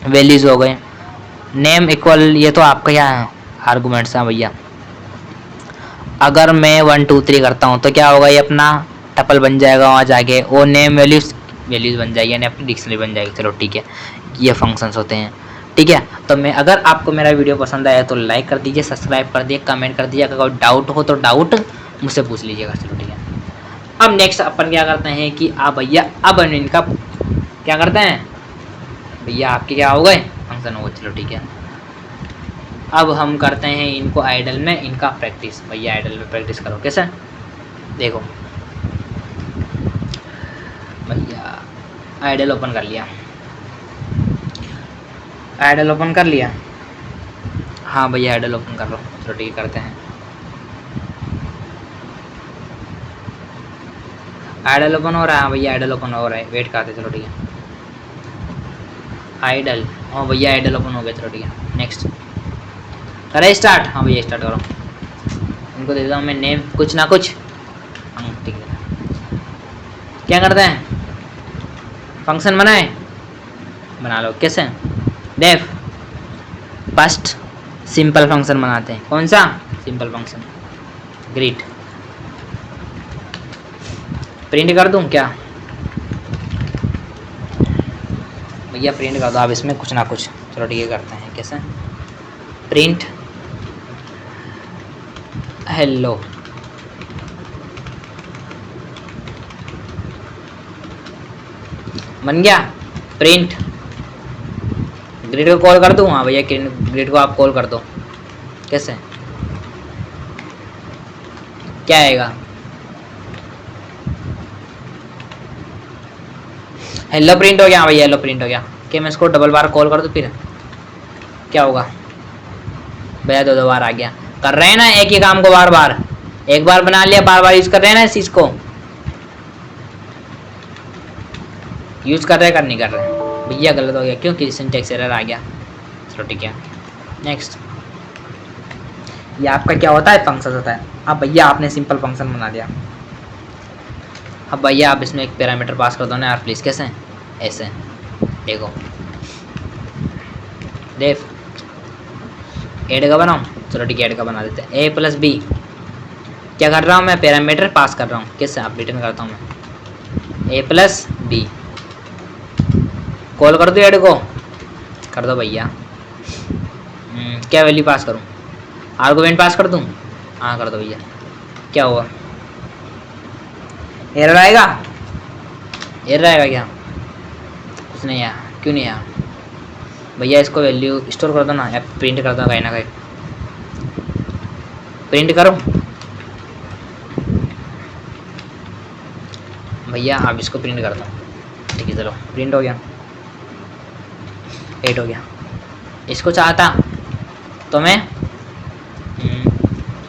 वैल्यूज हो गए, नेम इक्वल ये तो आपका क्या है आर्गूमेंट्स है भैया। अगर मैं 1 2 3 करता हूँ तो क्या होगा, ये अपना टपल बन जाएगा वहाँ जाके, और नेम वैल्यूज बन जाएगी यानी अपनी डिक्शनरी बन जाएगी। चलो ठीक है ये फंक्शंस होते हैं। ठीक है तो मैं अगर आपको मेरा वीडियो पसंद आया तो लाइक कर दीजिए, सब्सक्राइब कर दीजिए, कमेंट कर दीजिए, अगर कोई डाउट हो तो डाउट मुझसे पूछ लीजिएगा। चलो ठीक है अब नेक्स्ट अपन क्या करते हैं कि आप भैया अब इनका क्या करते हैं भैया, आपके क्या हो गए फंक्शन हो गए। चलो ठीक है अब हम करते हैं इनको आइडल में इनका प्रैक्टिस। भैया आइडल में प्रैक्टिस करो कैसे, देखो भैया आइडल ओपन कर लिया, आइडल ओपन कर लिया। हाँ भैया आइडल ओपन कर लो। चलो ठीक करते हैं आइडल ओपन हो रहा है। हाँ भैया आइडल ओपन हो रहा है, वेट करते। चलो ठीक है आइडल, हाँ भैया आइडल ओपन हो गया। चलो ठीक है नेक्स्ट करे स्टार्ट। हाँ भैया स्टार्ट करो, इनको दे देता हूँ मैं नेम कुछ ना कुछ। ठीक है क्या करते हैं फंक्शन बनाए, बना लो कैसे, डेफ फर्स्ट सिंपल फंक्शन बनाते हैं। कौन सा सिंपल फंक्शन, ग्रीट। प्रिंट कर दूं क्या भैया, प्रिंट कर दो आप इसमें कुछ ना कुछ। चलो ठीक है करते हैं कैसे, प्रिंट हेलो। बन गया प्रिंट, ग्रिड को कॉल कर दूँ। हाँ भैया ग्रिड को आप कॉल कर दो कैसे, क्या आएगा हेलो प्रिंट हो गया। हाँ भैया हेलो प्रिंट हो गया। क्या मैं इसको डबल बार कॉल कर दूँ फिर क्या होगा भैया, दो बार आ गया। कर रहे हैं ना एक ही काम को बार बार, एक बार बना लिया बार बार यूज कर रहे हैं ना इस चीज को, यूज कर रहे हैं कर नहीं कर रहे हैं भैया, गलत हो गया क्योंकि सिंटैक्स एरर आ गया। चलो ठीक है नेक्स्ट। ये आपका क्या होता है फंक्शन होता है। अब भैया आपने सिंपल फंक्शन बना दिया, अब भैया आप इसमें एक पैरामीटर पास कर दो ना यार प्लीज़। कैसे ऐसे देखो देख एड का बनाऊँ। चलो ठीक है एड का बना देते हैं, ए प्लस बी। क्या कर रहा हूँ मैं, पैरामीटर पास कर रहा हूँ। कैसे आप रिटर्न करता हूँ मैं, ए प्लस बी। कॉल कर दो एड को, कर दो भैया। क्या वैल्यू पास करूँ, आर्गुमेंट पास कर दूँ। हाँ कर दो भैया। क्या हुआ एरर आएगा, एरर आएगा क्या, कुछ नहीं आया। क्यों नहीं आया भैया, इसको वैल्यू स्टोर कर दो ना या प्रिंट कर दो कहीं ना कहीं, प्रिंट करो भैया। आप इसको प्रिंट कर दो ठीक है। चलो प्रिंट हो गया, 8 हो गया। इसको चाहता तो मैं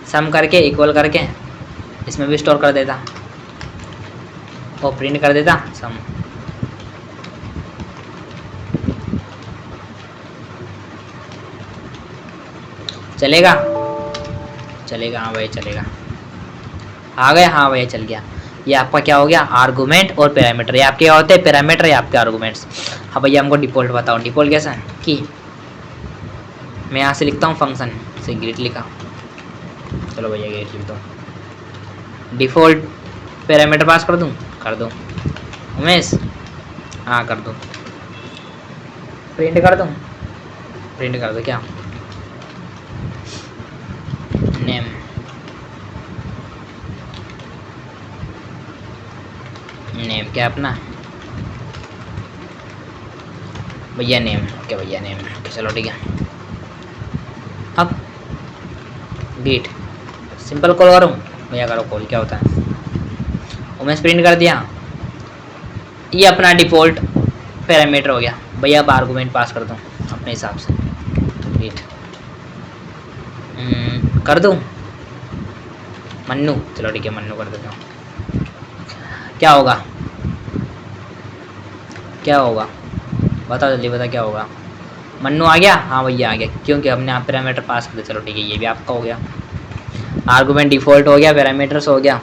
सम करके इक्वल करके इसमें भी स्टोर कर देता और प्रिंट कर देता सम। चलेगा चलेगा, हाँ भैया चलेगा। आ गया, हाँ भैया चल गया। ये आपका क्या हो गया आर्गुमेंट और पैरामीटर। ये आपके क्या होते हैं पैरामीटर, या आपके आर्गुमेंट्स। हाँ भैया हमको डिफ़ॉल्ट बताओ, डिफ़ॉल्ट कैसा है कि मैं यहाँ से लिखता हूँ फंक्शन से ग्रिड लिखा। चलो भैया ग्रिड लिख दो, डिफ़ॉल्ट पैरामीटर पास कर दूँ, कर दो उमेश। हाँ कर दो, प्रिंट कर दूँ, प्रिंट कर दो। क्या नेम, नेम क्या अपना भैया नेम, ओके भैया नेम, ओके चलो ठीक है। अब बीट सिंपल कॉल करूँ भैया, करो कॉल, क्या होता है। उमेश प्रिंट कर दिया, ये अपना डिफ़ॉल्ट पैरामीटर हो गया भैया। अब आर्गूमेंट पास कर दूँ अपने हिसाब से, बीट कर दूँ मन्नू, चलो ठीक है मन्नू कर देता हूँ। क्या होगा, क्या होगा बता जल्दी बता, क्या होगा। मन्नू आ गया, हाँ भैया आ गया, क्योंकि हमने आप पैरामीटर पास कर दिया। चलो ठीक है, ये भी आपका हो गया। आर्गूमेंट डिफ़ॉल्ट हो गया, पैरामीटर्स हो गया,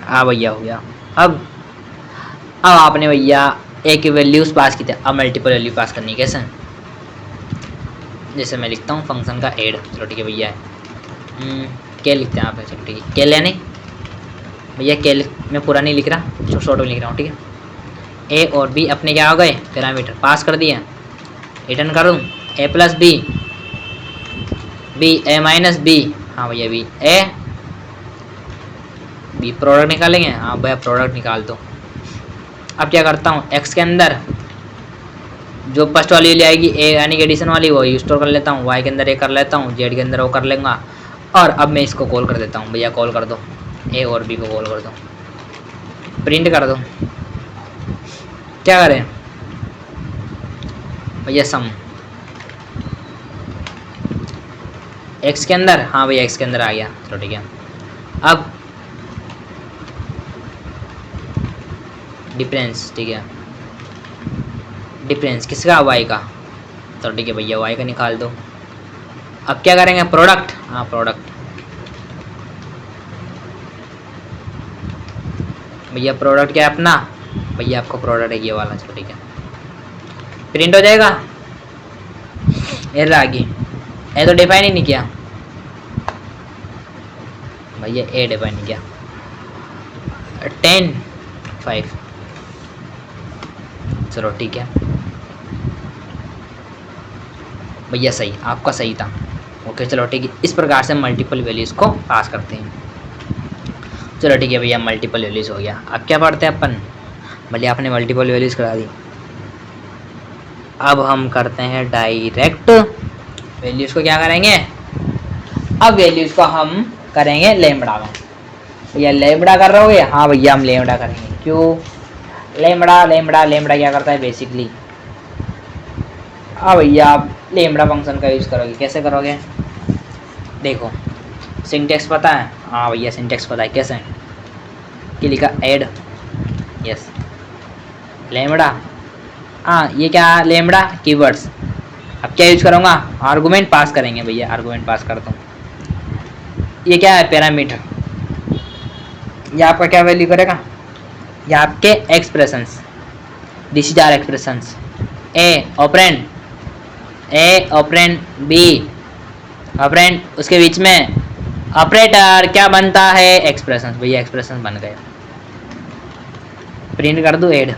हाँ भैया हो गया। अब आपने भैया एक वैल्यूज़ पास की थी, अब मल्टीपल वैल्यू पास करनी कैसे। जैसे मैं लिखता हूँ फंक्शन का ऐड, चलो ठीक है भैया क्या लिखते हैं आप, चलो ठीक है क्या लेने भैया, क्या मैं पूरा नहीं लिख रहा, शॉर्ट में लिख रहा हूँ ठीक है। ए और बी अपने क्या हो गए, पैरामीटर पास कर दिए। रिटर्न करूँ ए प्लस बी, बी ए माइनस बी, हाँ भैया बी ए बी, प्रोडक्ट निकालेंगे, हाँ भैया प्रोडक्ट निकाल दो। अब क्या करता हूँ, एक्स के अंदर जो फर्स्ट वाली ले आएगी ए यानी कि एडिशन वाली, वो स्टोर कर लेता हूँ। वाई के अंदर ए कर लेता हूँ, जेड के अंदर वो कर लेंगे। और अब मैं इसको कॉल कर देता हूँ, भैया कॉल कर दो, ए और बी को कॉल कर दो, प्रिंट कर दो। क्या करें भैया, सम एक्स के अंदर, हाँ भैया एक्स के अंदर आ गया, चलो ठीक है। अब डिफरेंस, ठीक है डिफरेंस किसका, वाई का, तो ठीक है भैया वाई का निकाल दो। अब क्या करेंगे, प्रोडक्ट, हाँ प्रोडक्ट भैया, प्रोडक्ट क्या है अपना, भैया आपको प्रोडक्ट है ये वाला, चलो ठीक है प्रिंट हो जाएगा। एरर आ गई, ए तो डिफाइन ही नहीं किया भैया, ए डिफाइन नहीं किया। 10 5 चलो ठीक है भैया, सही आपका सही था, ओके चलो ठीक है। इस प्रकार से मल्टीपल वैल्यूज़ को पास करते हैं। चलो ठीक है भैया, मल्टीपल वैल्यूज़ हो गया। अब क्या पढ़ते हैं अपन, भले आपने मल्टीपल वैल्यूज़ करा दी। अब हम करते हैं डायरेक्ट वैल्यूज़ को, क्या करेंगे, अब वैल्यूज़ को हम करेंगे लेमड़ा में। भैया लेमड़ा कर रहे हो, हाँ भैया हम लेमड़ा करेंगे। क्यों लेमड़ा, लेमड़ा लेमड़ा क्या करता है बेसिकली, हाँ भैया आप लेमड़ा फंक्शन का यूज़ करोगे, कैसे करोगे देखो, सिंटेक्स पता है, हाँ भैया सिंटेक्स पता है, कैसे कि लिखा ऐड, यस लेमड़ा, हाँ ये क्या लेमड़ा कीवर्ड्स। अब क्या यूज करूँगा, आर्गूमेंट पास करेंगे भैया, आर्गूमेंट पास करता हूँ। ये क्या है, पैरामीटर, ये आपका क्या वैल्यू करेगा, ये आपके expressions, this is our expressions. A operand, A operand B operand, उसके बीच में ऑपरेटर क्या बनता है, एक्सप्रेशंस, भैया एक्सप्रेशंस बन गए। प्रिंट कर दूँ ऐड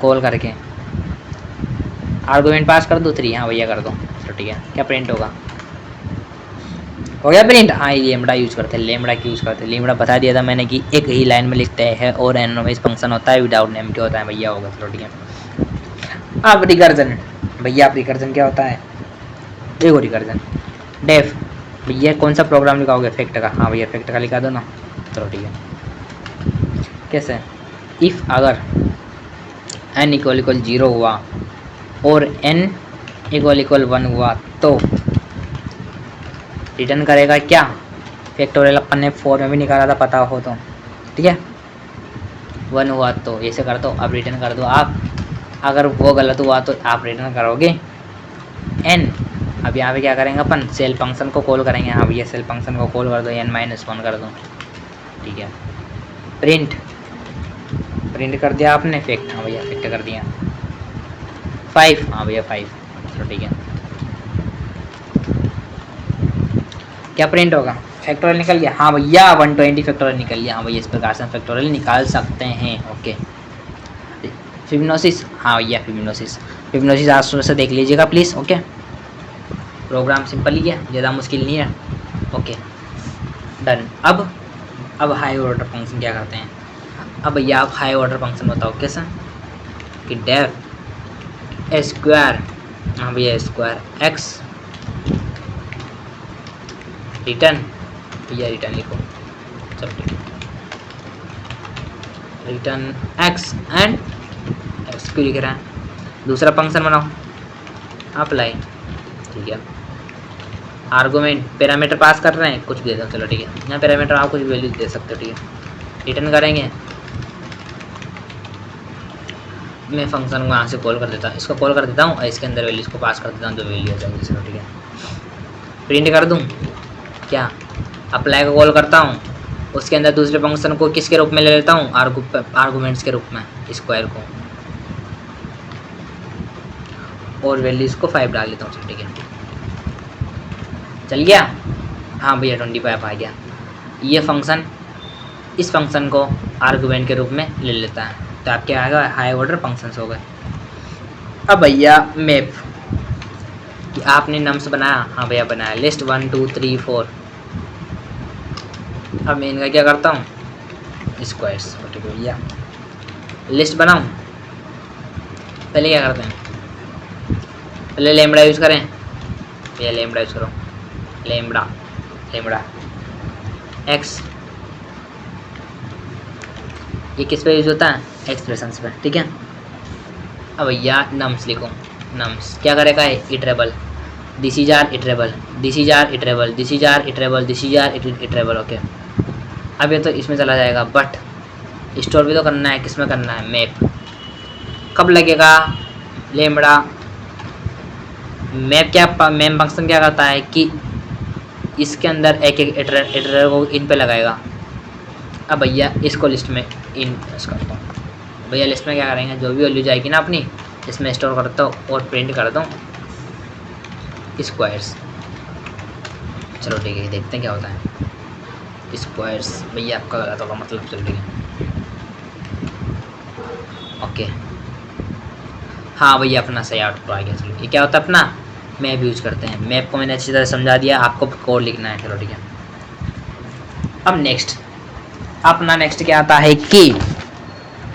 कॉल करके, आर्गूमेंट पास कर दूँ 3, हाँ भैया कर दो, तो ठीक है क्या प्रिंट होगा, हो गया प्रिंट। हाँ ये लेमड़ा यूज़ करते हैं, लेमड़ा की यूज़ करते हैं, लेमड़ा बता दिया था मैंने कि एक ही लाइन में लिखते हैं और एनोनिमस फंक्शन होता है, विदाउट नेम क्या होता है भैया, होगा चलो ठीक है। अब रिकर्जन भैया, आप रिकर्जन क्या होता है देखो, रिकर्जन डेफ भैया कौन सा प्रोग्राम लिखाओगे, फैक्ट का, हाँ भैया फैक्ट का लिखा दो ना, चलो ठीक है। कैसे, इफ़ अगर n इक्वल 0 हुआ और n इक्वल 1 हुआ तो रिटर्न करेगा क्या, फैक्टोरियल अपन ने 4 में भी निकाला था, पता हो तो ठीक है। 1 हुआ तो ऐसे कर दो, अब रिटर्न कर दो आप, अगर वो गलत हुआ तो आप रिटर्न करोगे n। अब यहाँ पे क्या करेंगे अपन, सेल फंक्शन को कॉल करेंगे, हाँ भैया सेल फंक्शन को कॉल कर दो, n-1 कर दो, ठीक है प्रिंट, प्रिंट कर दिया आपने, फैक्ट, हाँ भैया फैक्ट कर दिया 5, हाँ भैया 5, चलो ठीक है क्या प्रिंट होगा, फैक्टोरियल निकल गया, हाँ भैया 120 फैक्टोरियल निकल गया, हाँ भैया इस प्रकार से फैक्टोरियल निकाल सकते हैं। ओके फिबोनाची, हाँ भैया फिबोनाची आज सुबह से देख लीजिएगा प्लीज़, ओके प्रोग्राम सिंपल ही है, ज़्यादा मुश्किल नहीं है, ओके डन। अब हाई ऑर्डर फंक्शन क्या करते हैं, अब भैया आप हाई ऑर्डर फंक्शन बताओ कैसे, कि डेफ स्क्वायर, हाँ भैया स्क्वायर एक्स, रिटर्न भैया रिटर्न लिखो, चलो ठीक है, रिटर्न एक्स एंड एक्स क्यों लिख रहा है, दूसरा फंक्शन बनाओ अप्लाई, ठीक है। आर्गूमेंट पैरामीटर पास कर रहे हैं, कुछ भी दे दो, चलो ठीक है, यहाँ पैरामीटर आप कुछ वैल्यू दे सकते हो, ठीक है। रिटर्न करेंगे, मैं फंक्शन को यहाँ से कॉल कर देता हूँ, इसको कॉल कर देता हूँ और इसके अंदर वैल्यू इसको पास कर देता हूँ, जो वैल्यू आ जाएगी, चलो ठीक है। प्रिंट कर दूँ क्या, अप्लाई को कॉल करता हूँ, उसके अंदर दूसरे फंक्शन को किसके रूप में ले लेता हूँ, आर्गूमेंट्स के रूप में, स्क्वायर को, और वैल्यू इसको 5 डाल देता हूँ, चलो ठीक है, चल गया। हाँ भैया 25 आ गया। ये फंक्शन इस फंक्शन को आर्गुमेंट के रूप में ले लेता है, तो आपके आएगा हाई ऑर्डर फंक्शंस हो गए। अब भैया मैप कि आपने नम्स बनाया, हाँ भैया बनाया, लिस्ट 1 2 3 4। अब मैं इनका क्या करता हूँ, स्क्वायर्स, ठीक है भैया, लिस्ट बनाऊँ। पहले क्या करते हैं, पहले लैम्बडा यूज़ करें भैया, लैम्बडा यूज़ करो, लैम्बडा एक्स, ये किस पे यूज होता है, एक्सप्रेशंस पे, ठीक है। अब भैया नम्स लिखो, नम्स क्या करेगा, iterable, this is our iterable, this is our iterable, this is our iterable, this is our iterable, okay. अब ये तो इसमें चला जाएगा, बट स्टोर भी तो करना है, किस में करना है, मैप। कब लगेगा, लैम्बडा मैप, क्या मैप फंक्शन क्या करता है कि इसके अंदर एक एक इटरेटर को इन पे लगाएगा। अब भैया इसको लिस्ट में इन करता हूँ भैया, लिस्ट में क्या करेंगे, जो भी वैल्यू जाएगी ना अपनी, इसमें स्टोर करता हूँ और प्रिंट करता हूँ स्क्वायर्स। चलो ठीक है, देखते हैं क्या होता है स्क्वायर्स, भैया आपका गलत होगा मतलब, चलो ठीक है, ओके। हाँ भैया अपना सही आउटपुट आ गया। चलो ये क्या होता है, अपना मैप यूज करते हैं। मैप को मैंने अच्छी तरह समझा दिया, आपको कोड लिखना है, चलो ठीक है। अब नेक्स्ट अपना नेक्स्ट क्या आता है कि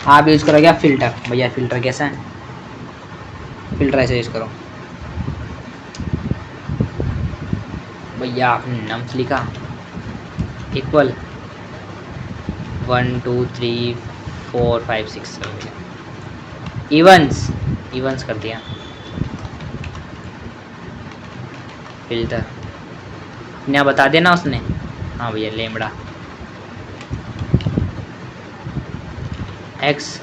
आप यूज करोगे फिल्टर। भैया फिल्टर कैसा है, फिल्टर ऐसे यूज करो भैया, आपने नम्स लिखा इक्वल 1 2 3 4 5 6, इवंस कर दिया, फिल्टर ने बता देना उसने, हाँ भैया लैम्बडा एक्स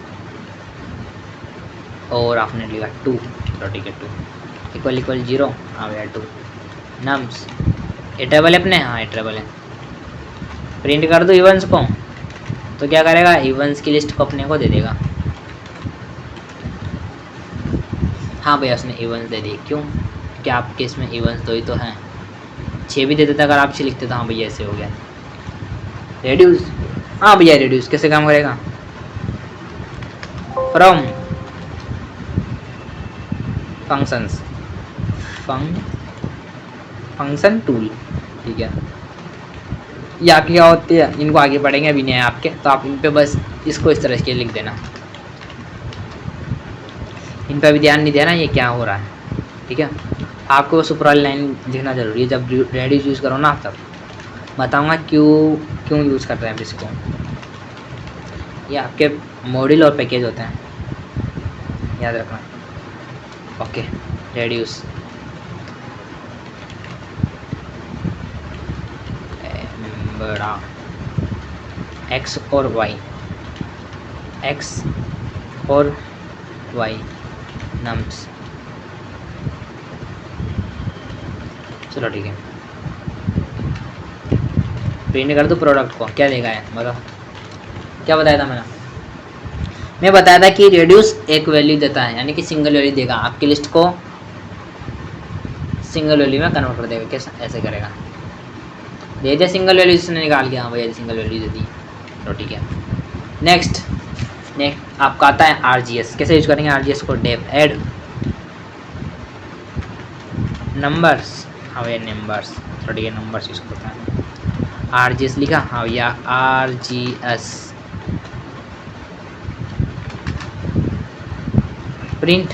और आपने लिखा 2, चलो ठीक है 2 इक्वल इक्वल 0, हाँ भैया 2 नम्स इटरेबल है अपने, हाँ इटरेबल है। प्रिंट कर दो इवंस को, तो क्या करेगा, इवंस की लिस्ट को अपने को दे देगा। हाँ भैया उसने इवंस दे दी, क्यों, क्या आपके इसमें इवंस 2 ही तो हैं, 6 भी दे देता अगर आप 6 लिखते तो। हाँ भैया ऐसे हो गया। रेड्यूस, हाँ भैया रेड्यूस कैसे काम करेगा, फ्रॉम फंक्शंस, फंक्शन टूल, ठीक है। ये आपकी क्या होती है, इनको आगे पढ़ेंगे, अभी नहीं है आपके, तो आप इन पे बस इसको इस तरह के लिख देना, इन पर भी ध्यान नहीं देना ये क्या हो रहा है, ठीक है। आपको बस ऊपर वाली लाइन लिखना जरूरी है, जब रेड्यूस यूज़ करो ना तब बताऊंगा क्यों यूज़ कर रहे हैं इसको। ये आपके मॉड्यूल और पैकेज होते हैं, याद रखना, ओके। रेड्यूस बड़ा एक्स और वाई, एक्स और वाई नम्स, चलो ठीक है। प्रिंट कर दो प्रोडक्ट को, क्या देखा है बताओ, क्या बताया था मैं बताया था कि रेड्यूस एक वैल्यू देता है, यानी कि सिंगल वैल्यू देगा, आपकी लिस्ट को सिंगल वैल्यू में कन्वर्ट कर देगा। कैसा, ऐसे करेगा, दे दिया सिंगल वैल्यू इसने निकाल के, हाँ भैया सिंगल वैल्यू दे दी, तो ठीक है। नेक्स्ट आपका आता है RGS, कैसे यूज करेंगे RGS को, डेफ ऐड नंबर्स, हाँ भैया नंबर्स, तो ठीक है नंबर्स यूज करता है। RGS लिखा, हाँ भैया RGS प्रिंट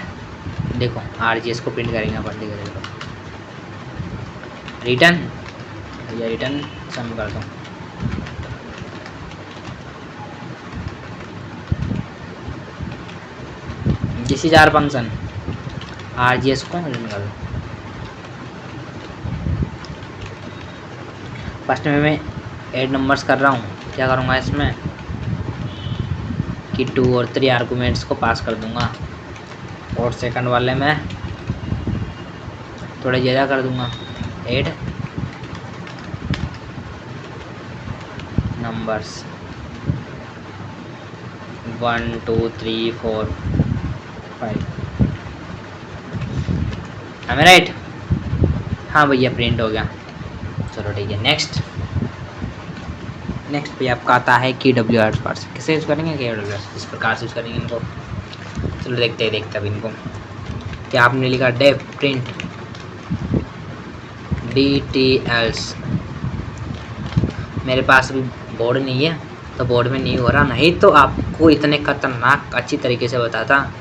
देखो RGS को प्रिंट करेंगे अपन, ठीक है। रिटर्न, भैया रिटर्न सब कर दो। This is our function, RGS को रिटर्न कर दो। फर्स्ट में मैं ऐड नंबर्स कर रहा हूँ, क्या करूँगा इसमें कि 2 और 3 आर्गूमेंट्स को पास कर दूँगा, और सेकंड वाले में थोड़ा ज़्यादा कर दूँगा, ऐड नंबर्स 1 2 3 4 5, हमें राइट। हाँ भैया प्रिंट हो गया, चलो ठीक है। नेक्स्ट भैया आपका आता है KWR पार्स। किसे यूज़ करेंगे KWR, इस प्रकार से यूज़ करेंगे इनको। चलो देखते हैं अब इनको। क्या आपने लिखा डेफ प्रिंट details। मेरे पास अभी बोर्ड नहीं है तो बोर्ड में नहीं हो रहा, नहीं तो आपको इतने खतरनाक अच्छी तरीके से बताता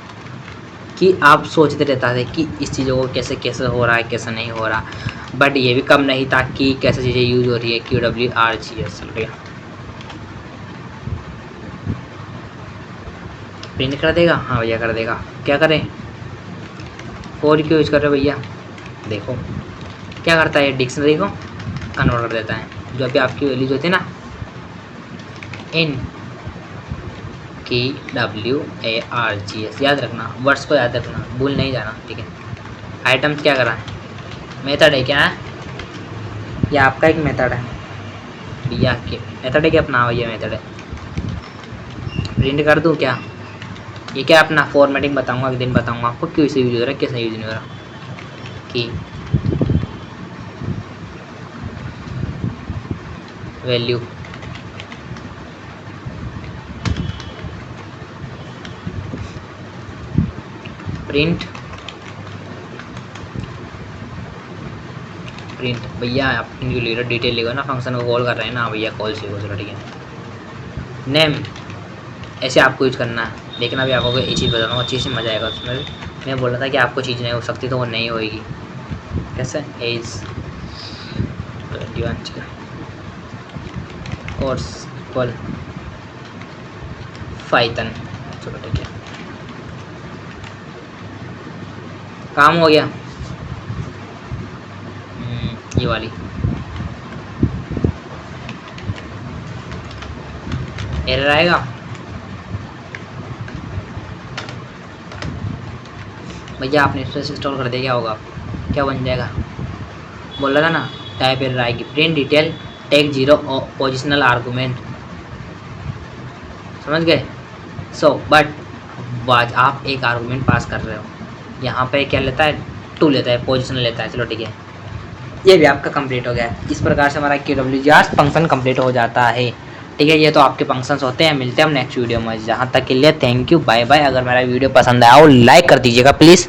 कि आप सोचते रहता थे कि इस चीज़ों को कैसे कैसे हो रहा है, कैसे नहीं हो रहा। बट ये भी कम नहीं था कि कैसे चीज़ें यूज हो रही है। QWRGS चल गया, प्रिंट कर देगा। हाँ भैया कर देगा। क्या करें, फॉर क्यों यूज कर रहे हो भैया, देखो क्या करता है, डिक्शनरी को कन्वर्ट कर देता है। जो अभी आपकी वैल्यूज होती है ना, इन KWARGS, याद रखना, वर्ड्स को याद रखना, भूल नहीं जाना, ठीक है। आइटम्स क्या करा, मेथड है क्या है, या आपका एक मेथड है भैया, आपके मेथड है क्या अपना, भैया मेथड है। प्रिंट कर दूँ क्या, ये क्या अपना फॉर्मेटिंग बताऊंगा, एक दिन बताऊंगा आपको क्यों इसे यूज हो रहा है, कैसे यूज नहीं हो रहा। कि वैल्यू प्रिंट भैया आप लिखो डिटेल लिखो ना, फंक्शन को कॉल कर रहे हैं ना भैया, कॉल से चलो ठीक है। नेम ऐसे आपको यूज करना है, लेकिन अभी आपको ये चीज़ बताऊँगा, अच्छी से मज़ा आएगा उसमें। मैं बोल रहा था कि आपको चीज़ नहीं हो सकती तो वो नहीं होएगी। कैसे, एज 21 कोर्स कॉल पाइथन, चलो ठीक है, काम हो गया। ये वाली एरर आएगा, भैया आपने इस पर इंस्टॉल कर दिया, क्या होगा, क्या बन जाएगा, बोल रहा था ना, टाइप एरर आएगी। Print detail take 0 positional argument, समझ गए। सो बट आज आप एक आर्गूमेंट पास कर रहे हो, यहाँ पे क्या लेता है, 2 लेता है, पोजिशन लेता है। चलो ठीक है, ये भी आपका कंप्लीट हो गया है। इस प्रकार से हमारा KWR फंक्शन कंप्लीट हो जाता है, ठीक है। ये तो आपके फंक्शंस होते हैं। मिलते हैं हम नेक्स्ट वीडियो में, जहाँ तक के लिए थैंक यू, बाय बाय। अगर मेरा वीडियो पसंद आया हो लाइक कर दीजिएगा प्लीज़।